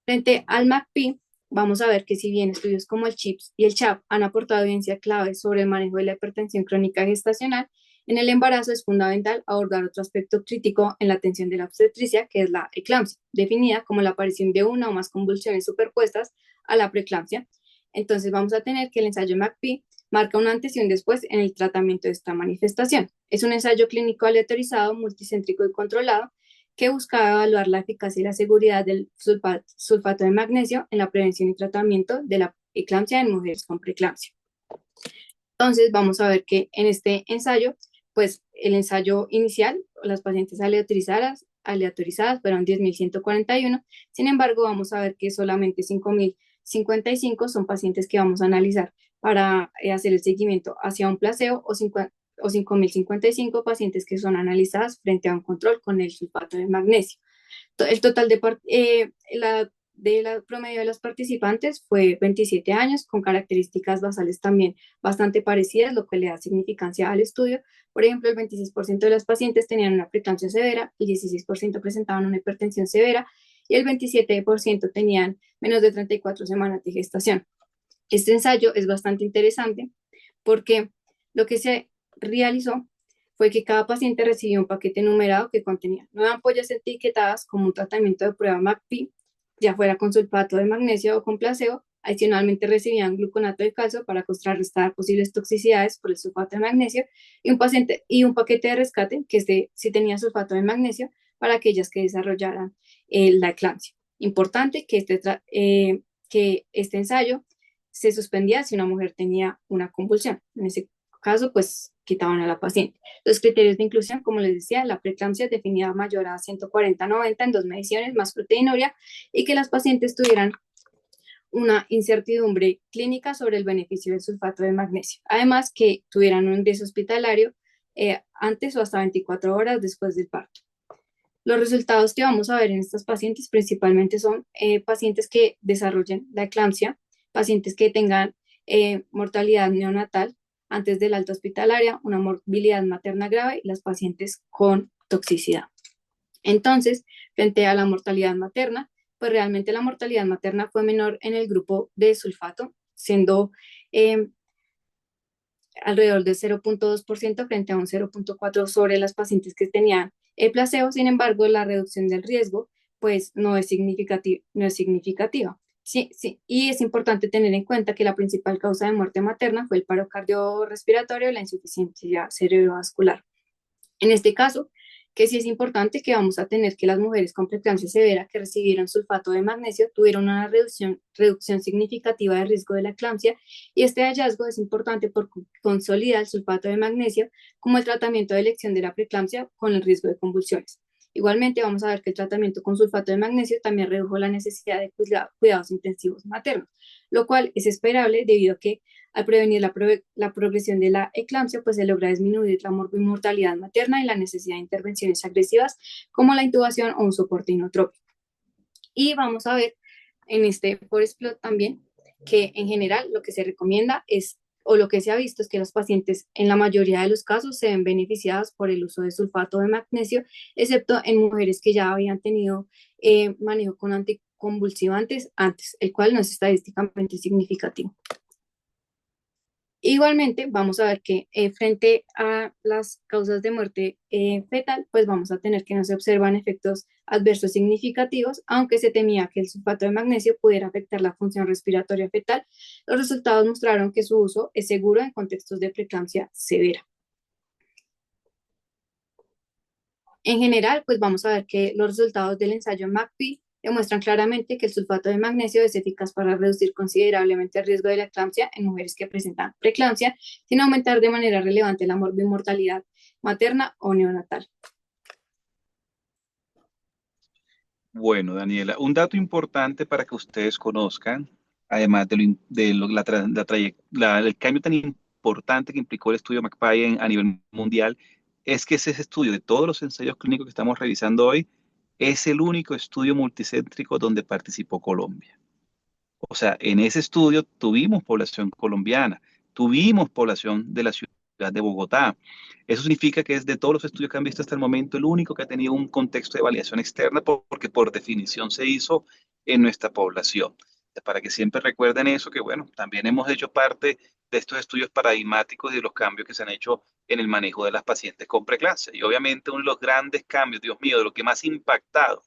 Frente al MACP, vamos a ver que si bien estudios como el CHIPS y el CHAP han aportado evidencia clave sobre el manejo de la hipertensión crónica gestacional, en el embarazo es fundamental abordar otro aspecto crítico en la atención de la obstetricia, que es la eclampsia, definida como la aparición de una o más convulsiones superpuestas a la preeclampsia. Entonces vamos a tener que el ensayo MACP marca un antes y un después en el tratamiento de esta manifestación. Es un ensayo clínico aleatorizado, multicéntrico y controlado, que buscaba evaluar la eficacia y la seguridad del sulfato de magnesio en la prevención y tratamiento de la eclampsia en mujeres con preeclampsia. Entonces, vamos a ver que en este ensayo, pues el ensayo inicial, las pacientes aleatorizadas fueron 10.141. Sin embargo, vamos a ver que solamente 5.055 son pacientes que vamos a analizar para hacer el seguimiento hacia un placebo, o 5.055 pacientes que son analizadas frente a un control con el sulfato de magnesio. El total de la promedio de los participantes fue 27 años, con características basales también bastante parecidas, lo que le da significancia al estudio. Por ejemplo, el 26% de los pacientes tenían una preeclampsia severa, el 16% presentaban una hipertensión severa y el 27% tenían menos de 34 semanas de gestación. Este ensayo es bastante interesante porque lo que se realizó fue que cada paciente recibió un paquete numerado que contenía 9 ampollas etiquetadas como un tratamiento de prueba MACP, ya fuera con sulfato de magnesio o con placebo. Adicionalmente recibían gluconato de calcio para contrarrestar posibles toxicidades por el sulfato de magnesio, y un paquete de rescate que sí tenía sulfato de magnesio para aquellas que desarrollaran la eclampsia. Importante que este ensayo se suspendía si una mujer tenía una convulsión. En ese caso, pues quitaban a la paciente. Los criterios de inclusión, como les decía, la preeclampsia definida mayor a 140-90 en 2 mediciones más proteinuria, y que las pacientes tuvieran una incertidumbre clínica sobre el beneficio del sulfato de magnesio. Además, que tuvieran un ingreso hospitalario antes o hasta 24 horas después del parto. Los resultados que vamos a ver en estas pacientes principalmente son pacientes que desarrollen la eclampsia, pacientes que tengan mortalidad neonatal antes del alta hospitalaria, una morbilidad materna grave y las pacientes con toxicidad. Entonces, frente a la mortalidad materna, pues realmente la mortalidad materna fue menor en el grupo de sulfato, siendo eh, alrededor de 0,2% frente a un 0,4% sobre las pacientes que tenían el placebo. Sin embargo, la reducción del riesgo pues no es significativa. No es significativa. Sí, sí, y es importante tener en cuenta que la principal causa de muerte materna fue el paro cardiorrespiratorio y la insuficiencia cerebrovascular. En este caso, que sí es importante que vamos a tener que las mujeres con preeclampsia severa que recibieron sulfato de magnesio tuvieron una reducción significativa de riesgo de la eclampsia, y este hallazgo es importante porque consolida el sulfato de magnesio como el tratamiento de elección de la preeclampsia con el riesgo de convulsiones. Igualmente, vamos a ver que el tratamiento con sulfato de magnesio también redujo la necesidad de cuidados intensivos maternos, lo cual es esperable debido a que al prevenir la progresión de la eclampsia, pues se logra disminuir la mortalidad materna y la necesidad de intervenciones agresivas como la intubación o un soporte inotrópico. Y vamos a ver en este forest plot también que en general lo que se recomienda es, o lo que se ha visto es que los pacientes en la mayoría de los casos se ven beneficiados por el uso de sulfato de magnesio, excepto en mujeres que ya habían tenido manejo con anticonvulsivantes antes, el cual no es estadísticamente significativo. Igualmente, vamos a ver que frente a las causas de muerte fetal, pues vamos a tener que no se observan efectos adversos significativos, aunque se temía que el sulfato de magnesio pudiera afectar la función respiratoria fetal. Los resultados mostraron que su uso es seguro en contextos de preeclampsia severa. En general, pues vamos a ver que los resultados del ensayo MACPI demuestran claramente que el sulfato de magnesio es eficaz para reducir considerablemente el riesgo de la eclampsia en mujeres que presentan preeclampsia, sin aumentar de manera relevante la morbimortalidad materna o neonatal. Bueno, Daniela, un dato importante para que ustedes conozcan, además de el cambio tan importante que implicó el estudio McPie a nivel mundial, es que ese estudio de todos los ensayos clínicos que estamos revisando hoy es el único estudio multicéntrico donde participó Colombia. O sea, en ese estudio tuvimos población colombiana, tuvimos población de la ciudad de Bogotá. Eso significa que es de todos los estudios que han visto hasta el momento el único que ha tenido un contexto de validación externa porque por definición se hizo en nuestra población. Para que siempre recuerden eso, que bueno, también hemos hecho parte de estos estudios paradigmáticos y de los cambios que se han hecho en el manejo de las pacientes con preeclampsia. Y obviamente uno de los grandes cambios, Dios mío, de lo que más ha impactado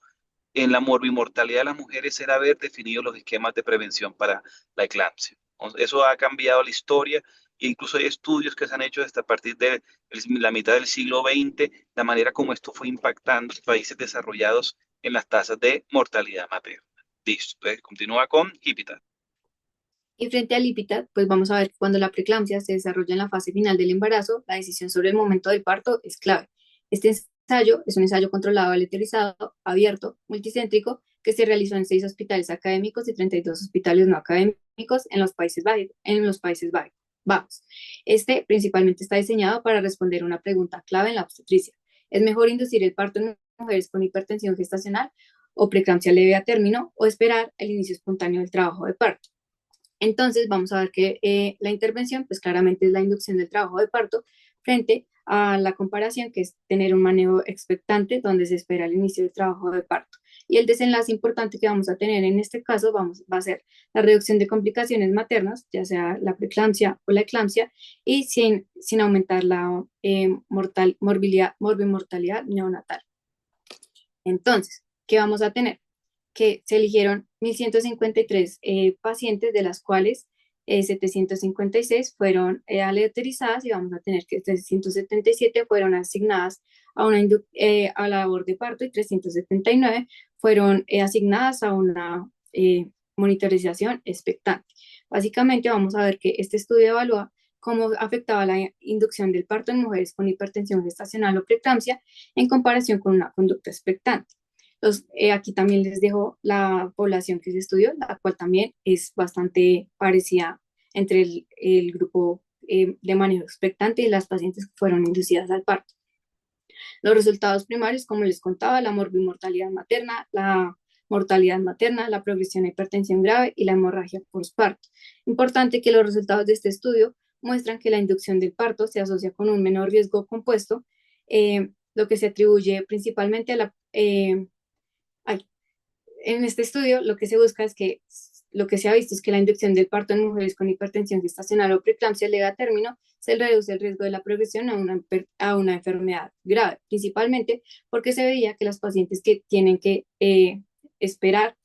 en la morbimortalidad de las mujeres era haber definido los esquemas de prevención para la eclampsia. Eso ha cambiado la historia e incluso hay estudios que se han hecho hasta a partir de la mitad del siglo XX, la manera como esto fue impactando los países desarrollados en las tasas de mortalidad materna. Listo, entonces continúa con Hippitas. Y frente al IPITA, pues vamos a ver que cuando la preeclampsia se desarrolla en la fase final del embarazo, la decisión sobre el momento del parto es clave. Este ensayo es un ensayo controlado, aleatorizado, abierto, multicéntrico, que se realizó en 6 hospitales académicos y 32 hospitales no académicos en los Bajos. Este principalmente está diseñado para responder una pregunta clave en la obstetricia. ¿Es mejor inducir el parto en mujeres con hipertensión gestacional o preeclampsia leve a término, o esperar el inicio espontáneo del trabajo de parto? Entonces vamos a ver que la intervención pues claramente es la inducción del trabajo de parto frente a la comparación, que es tener un manejo expectante donde se espera el inicio del trabajo de parto. Y el desenlace importante que vamos a tener en este caso va a ser la reducción de complicaciones maternas, ya sea la preeclampsia o la eclampsia, y sin aumentar la morbimortalidad neonatal. Entonces, ¿qué vamos a tener? Que se eligieron 1.153 pacientes, de las cuales 756 fueron aleatorizadas, y vamos a tener que 377 fueron asignadas a la labor de parto y 379 fueron asignadas a una monitorización expectante. Básicamente vamos a ver que este estudio evalúa cómo afectaba la inducción del parto en mujeres con hipertensión gestacional o preeclampsia en comparación con una conducta expectante. Aquí también les dejo la población que se estudió, la cual también es bastante parecida entre el grupo de manejo expectante y las pacientes que fueron inducidas al parto. Los resultados primarios, como les contaba, la morbimortalidad materna, la mortalidad materna, la progresión a hipertensión grave y la hemorragia postparto. Importante que los resultados de este estudio muestran que la inducción del parto se asocia con un menor riesgo compuesto, lo que se atribuye principalmente a la En este estudio lo que se busca es que, lo que se ha visto es que la inducción del parto en mujeres con hipertensión gestacional o preeclampsia leve a término se reduce el riesgo de la progresión a una enfermedad grave, principalmente porque se veía que las pacientes que tienen que esperar,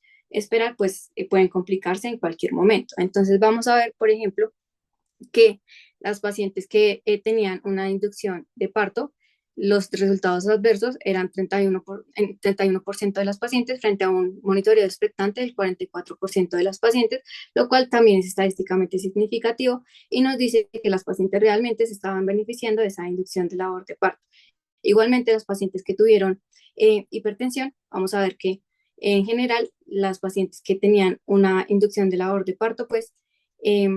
pues pueden complicarse en cualquier momento. Entonces vamos a ver, por ejemplo, que las pacientes que tenían una inducción de parto, los resultados adversos eran 31% de las pacientes frente a un monitoreo expectante del 44% de las pacientes, lo cual también es estadísticamente significativo y nos dice que las pacientes realmente se estaban beneficiando de esa inducción de labor de parto. Igualmente, las pacientes que tuvieron hipertensión, vamos a ver que en general las pacientes que tenían una inducción de labor de parto, pues eh,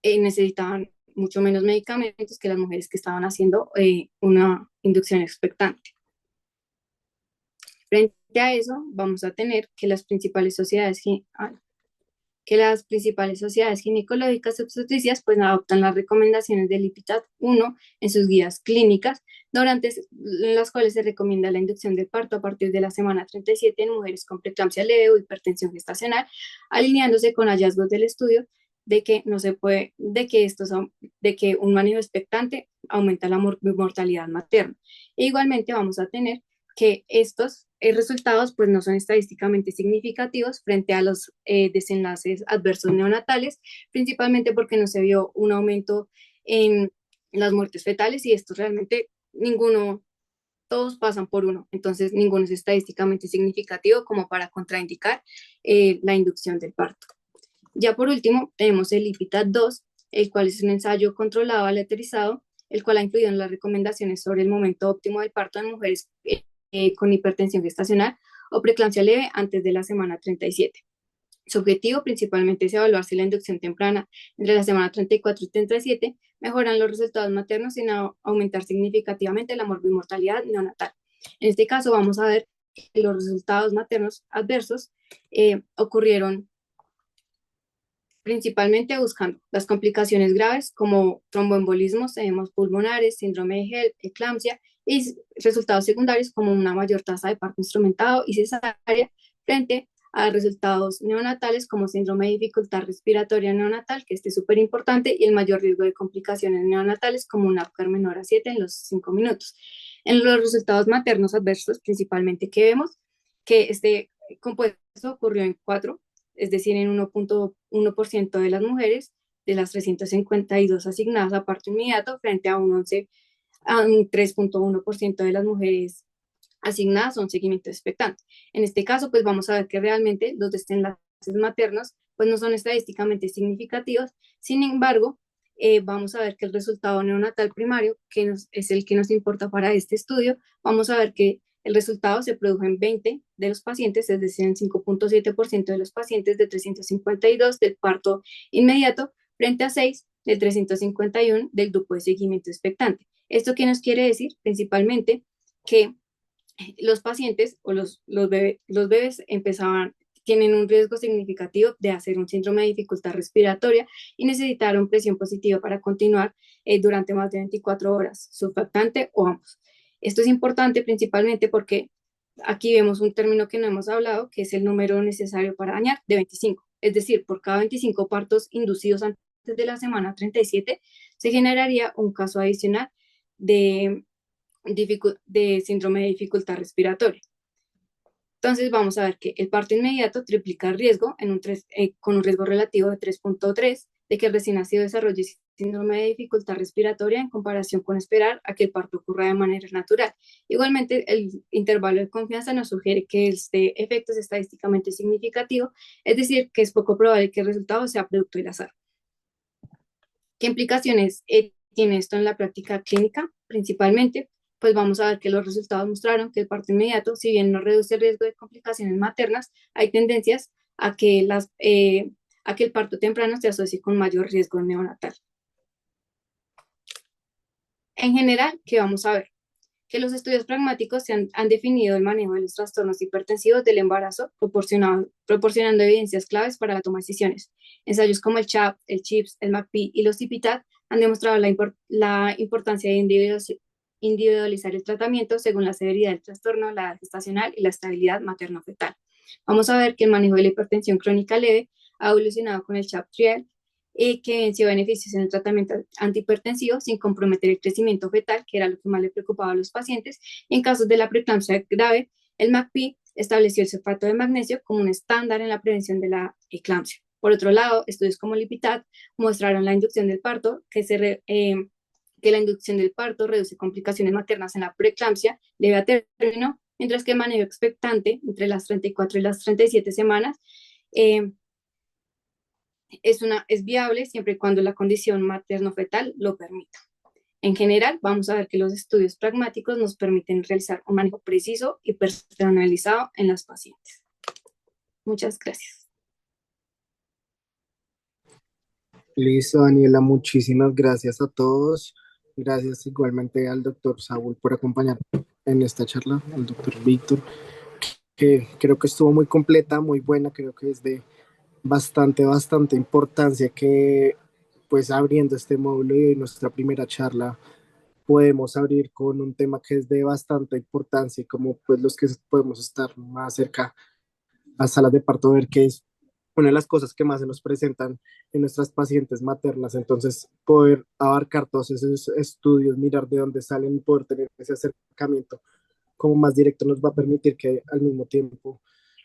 necesitaban mucho menos medicamentos que las mujeres que estaban haciendo una inducción expectante. Frente a eso, vamos a tener que que las principales sociedades ginecológicas obstetricias pues adoptan las recomendaciones del IPITAT 1 en sus guías clínicas, en las cuales se recomienda la inducción del parto a partir de la semana 37 en mujeres con preeclampsia leve o hipertensión gestacional, alineándose con hallazgos del estudio de que no se puede, de que un manejo expectante aumenta la mortalidad materna. E igualmente vamos a tener que estos resultados pues no son estadísticamente significativos frente a los desenlaces adversos neonatales, principalmente porque no se vio un aumento en las muertes fetales y esto realmente ninguno, todos pasan por uno, entonces ninguno es estadísticamente significativo como para contraindicar la inducción del parto. Ya por último, tenemos el IPITAT-2, el cual es un ensayo controlado aleatorizado, el cual ha incluido en las recomendaciones sobre el momento óptimo del parto en mujeres con hipertensión gestacional o preeclampsia leve antes de la semana 37. Su objetivo principalmente es evaluar si la inducción temprana entre la semana 34 y 37 mejoran los resultados maternos sin aumentar significativamente la mortalidad neonatal. En este caso vamos a ver que los resultados maternos adversos ocurrieron principalmente buscando las complicaciones graves como tromboembolismos, edemas pulmonares, síndrome de Held, eclampsia y resultados secundarios como una mayor tasa de parto instrumentado y cesárea frente a resultados neonatales como síndrome de dificultad respiratoria neonatal, que este es súper importante, y el mayor riesgo de complicaciones neonatales como un APGAR menor a 7 en los 5 minutos. En los resultados maternos adversos, principalmente que vemos que este compuesto ocurrió en 4, es decir, en 1.1% de las mujeres de las 352 asignadas a parto inmediato frente a un 3.1% de las mujeres asignadas a un seguimiento expectante. En este caso, pues vamos a ver que realmente los desenlaces maternos pues no son estadísticamente significativos, sin embargo, vamos a ver que el resultado neonatal primario, es el que nos importa para este estudio, vamos a ver que el resultado se produjo en 20 de los pacientes, es decir, en 5.7% de los pacientes de 352 del parto inmediato, frente a 6 del 351 del grupo de seguimiento expectante. ¿Esto qué nos quiere decir? Principalmente que los pacientes o los bebés tienen un riesgo significativo de hacer un síndrome de dificultad respiratoria y necesitaron presión positiva para continuar durante más de 24 horas, surfactante o ambos. Esto es importante principalmente porque aquí vemos un término que no hemos hablado, que es el número necesario para dañar de 25. Es decir, por cada 25 partos inducidos antes de la semana 37, se generaría un caso adicional de síndrome de dificultad respiratoria. Entonces vamos a ver que el parto inmediato triplica el riesgo con un riesgo relativo de 3.3 de que el recién nacido desarrolle síndrome de dificultad respiratoria en comparación con esperar a que el parto ocurra de manera natural. Igualmente, el intervalo de confianza nos sugiere que este efecto es estadísticamente significativo, es decir, que es poco probable que el resultado sea producto del azar. ¿Qué implicaciones tiene esto en la práctica clínica? Principalmente, pues vamos a ver que los resultados mostraron que el parto inmediato, si bien no reduce el riesgo de complicaciones maternas, hay tendencias a que el parto temprano se asocie con mayor riesgo neonatal. En general, ¿qué vamos a ver? Que los estudios pragmáticos han definido el manejo de los trastornos hipertensivos del embarazo, proporcionando evidencias claves para la toma de decisiones. Ensayos como el CHAP, el CHIPS, el MACPI y los IPITAT han demostrado la importancia de individualizar el tratamiento según la severidad del trastorno, la edad gestacional y la estabilidad materno-fetal. Vamos a ver que el manejo de la hipertensión crónica leve ha evolucionado con el CHAP trial, que venció beneficios en el tratamiento antihipertensivo sin comprometer el crecimiento fetal, que era lo que más le preocupaba a los pacientes. En casos de la preeclampsia grave, el MACP estableció el sulfato de magnesio como un estándar en la prevención de la eclampsia. Por otro lado, estudios como Lipitat mostraron la inducción del parto, que la inducción del parto reduce complicaciones maternas en la preeclampsia leve a término, mientras que el manejo expectante entre las 34 y las 37 semanas eh, es viable siempre y cuando la condición materno-fetal lo permita. En general, vamos a ver que los estudios pragmáticos nos permiten realizar un manejo preciso y personalizado en las pacientes. Muchas gracias. Listo, Daniela, muchísimas gracias a todos. Gracias igualmente al doctor Saúl por acompañarme en esta charla, al doctor Víctor, que creo que estuvo muy completa, muy buena, creo que es de bastante importancia que pues abriendo este módulo y nuestra primera charla podemos abrir con un tema que es de bastante importancia y como pues los que podemos estar más cerca a salas de parto, ver que es una de las cosas que más se nos presentan en nuestras pacientes maternas. Entonces, poder abarcar todos esos estudios, mirar de dónde salen y poder tener ese acercamiento como más directo nos va a permitir que al mismo tiempo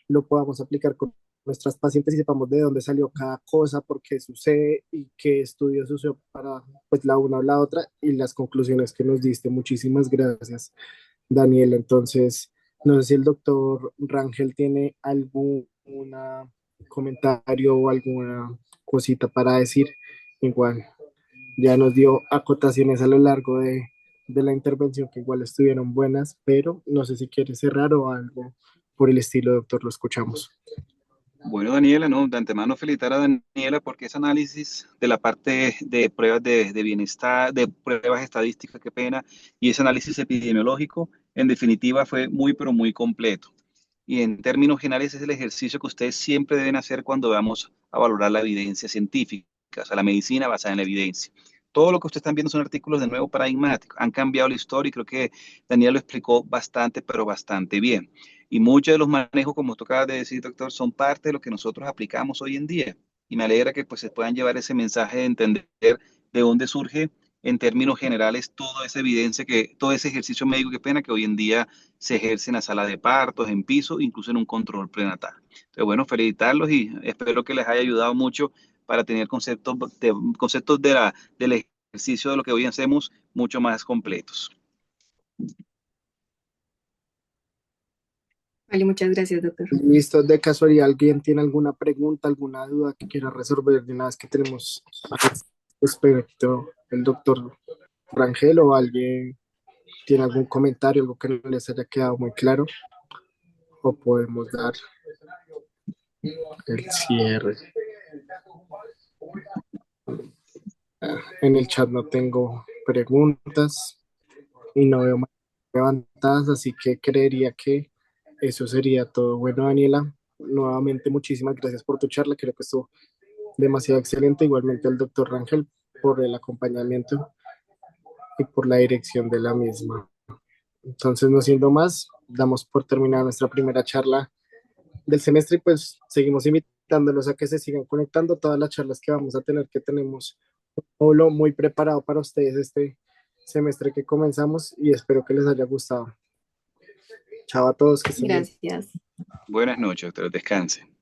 lo podamos aplicar con nuestras pacientes y sepamos de dónde salió cada cosa, por qué sucede y qué estudios usó para pues la una o la otra y las conclusiones que nos diste. Muchísimas gracias, Daniel. Entonces, no sé si el doctor Rangel tiene algún comentario o alguna cosita para decir. Igual, ya nos dio acotaciones a lo largo de la intervención que igual estuvieron buenas, pero no sé si quiere cerrar o algo por el estilo, doctor, lo escuchamos. Bueno, Daniela, no, de antemano felicitar a Daniela porque ese análisis de la parte de pruebas de bienestar, de pruebas estadísticas, qué pena, y ese análisis epidemiológico, en definitiva, fue muy, pero muy completo. Y en términos generales, es el ejercicio que ustedes siempre deben hacer cuando vamos a valorar la evidencia científica, o sea, la medicina basada en la evidencia. Todo lo que ustedes están viendo son artículos de nuevo paradigmáticos, han cambiado la historia y creo que Daniela lo explicó bastante, pero bastante bien. Y muchos de los manejos, como tú acabas de decir, doctor, son parte de lo que nosotros aplicamos hoy en día. Y me alegra que pues, se puedan llevar ese mensaje de entender de dónde surge en términos generales toda esa evidencia, todo ese ejercicio médico, qué pena, que hoy en día se ejerce en la sala de partos, en piso, incluso en un control prenatal. Entonces, bueno, felicitarlos y espero que les haya ayudado mucho para tener conceptos del ejercicio de lo que hoy hacemos mucho más completos. Vale, muchas gracias, doctor. Listo, de casualidad, ¿alguien tiene alguna pregunta, alguna duda que quiera resolver de una vez que tenemos al respecto el doctor Rangel o alguien tiene algún comentario, algo que no les haya quedado muy claro? O podemos dar el cierre. En el chat no tengo preguntas y no veo más levantadas, así que creería que eso sería todo. Bueno, Daniela, nuevamente muchísimas gracias por tu charla, creo que estuvo demasiado excelente. Igualmente al doctor Rangel por el acompañamiento y por la dirección de la misma. Entonces, no siendo más, damos por terminada nuestra primera charla del semestre y pues seguimos invitándolos a que se sigan conectando todas las charlas que vamos a tener, que tenemos un módulo muy preparado para ustedes este semestre que comenzamos y espero que les haya gustado. Chao a todos, que estén bien. Gracias. Buenas noches, doctor. Descansen.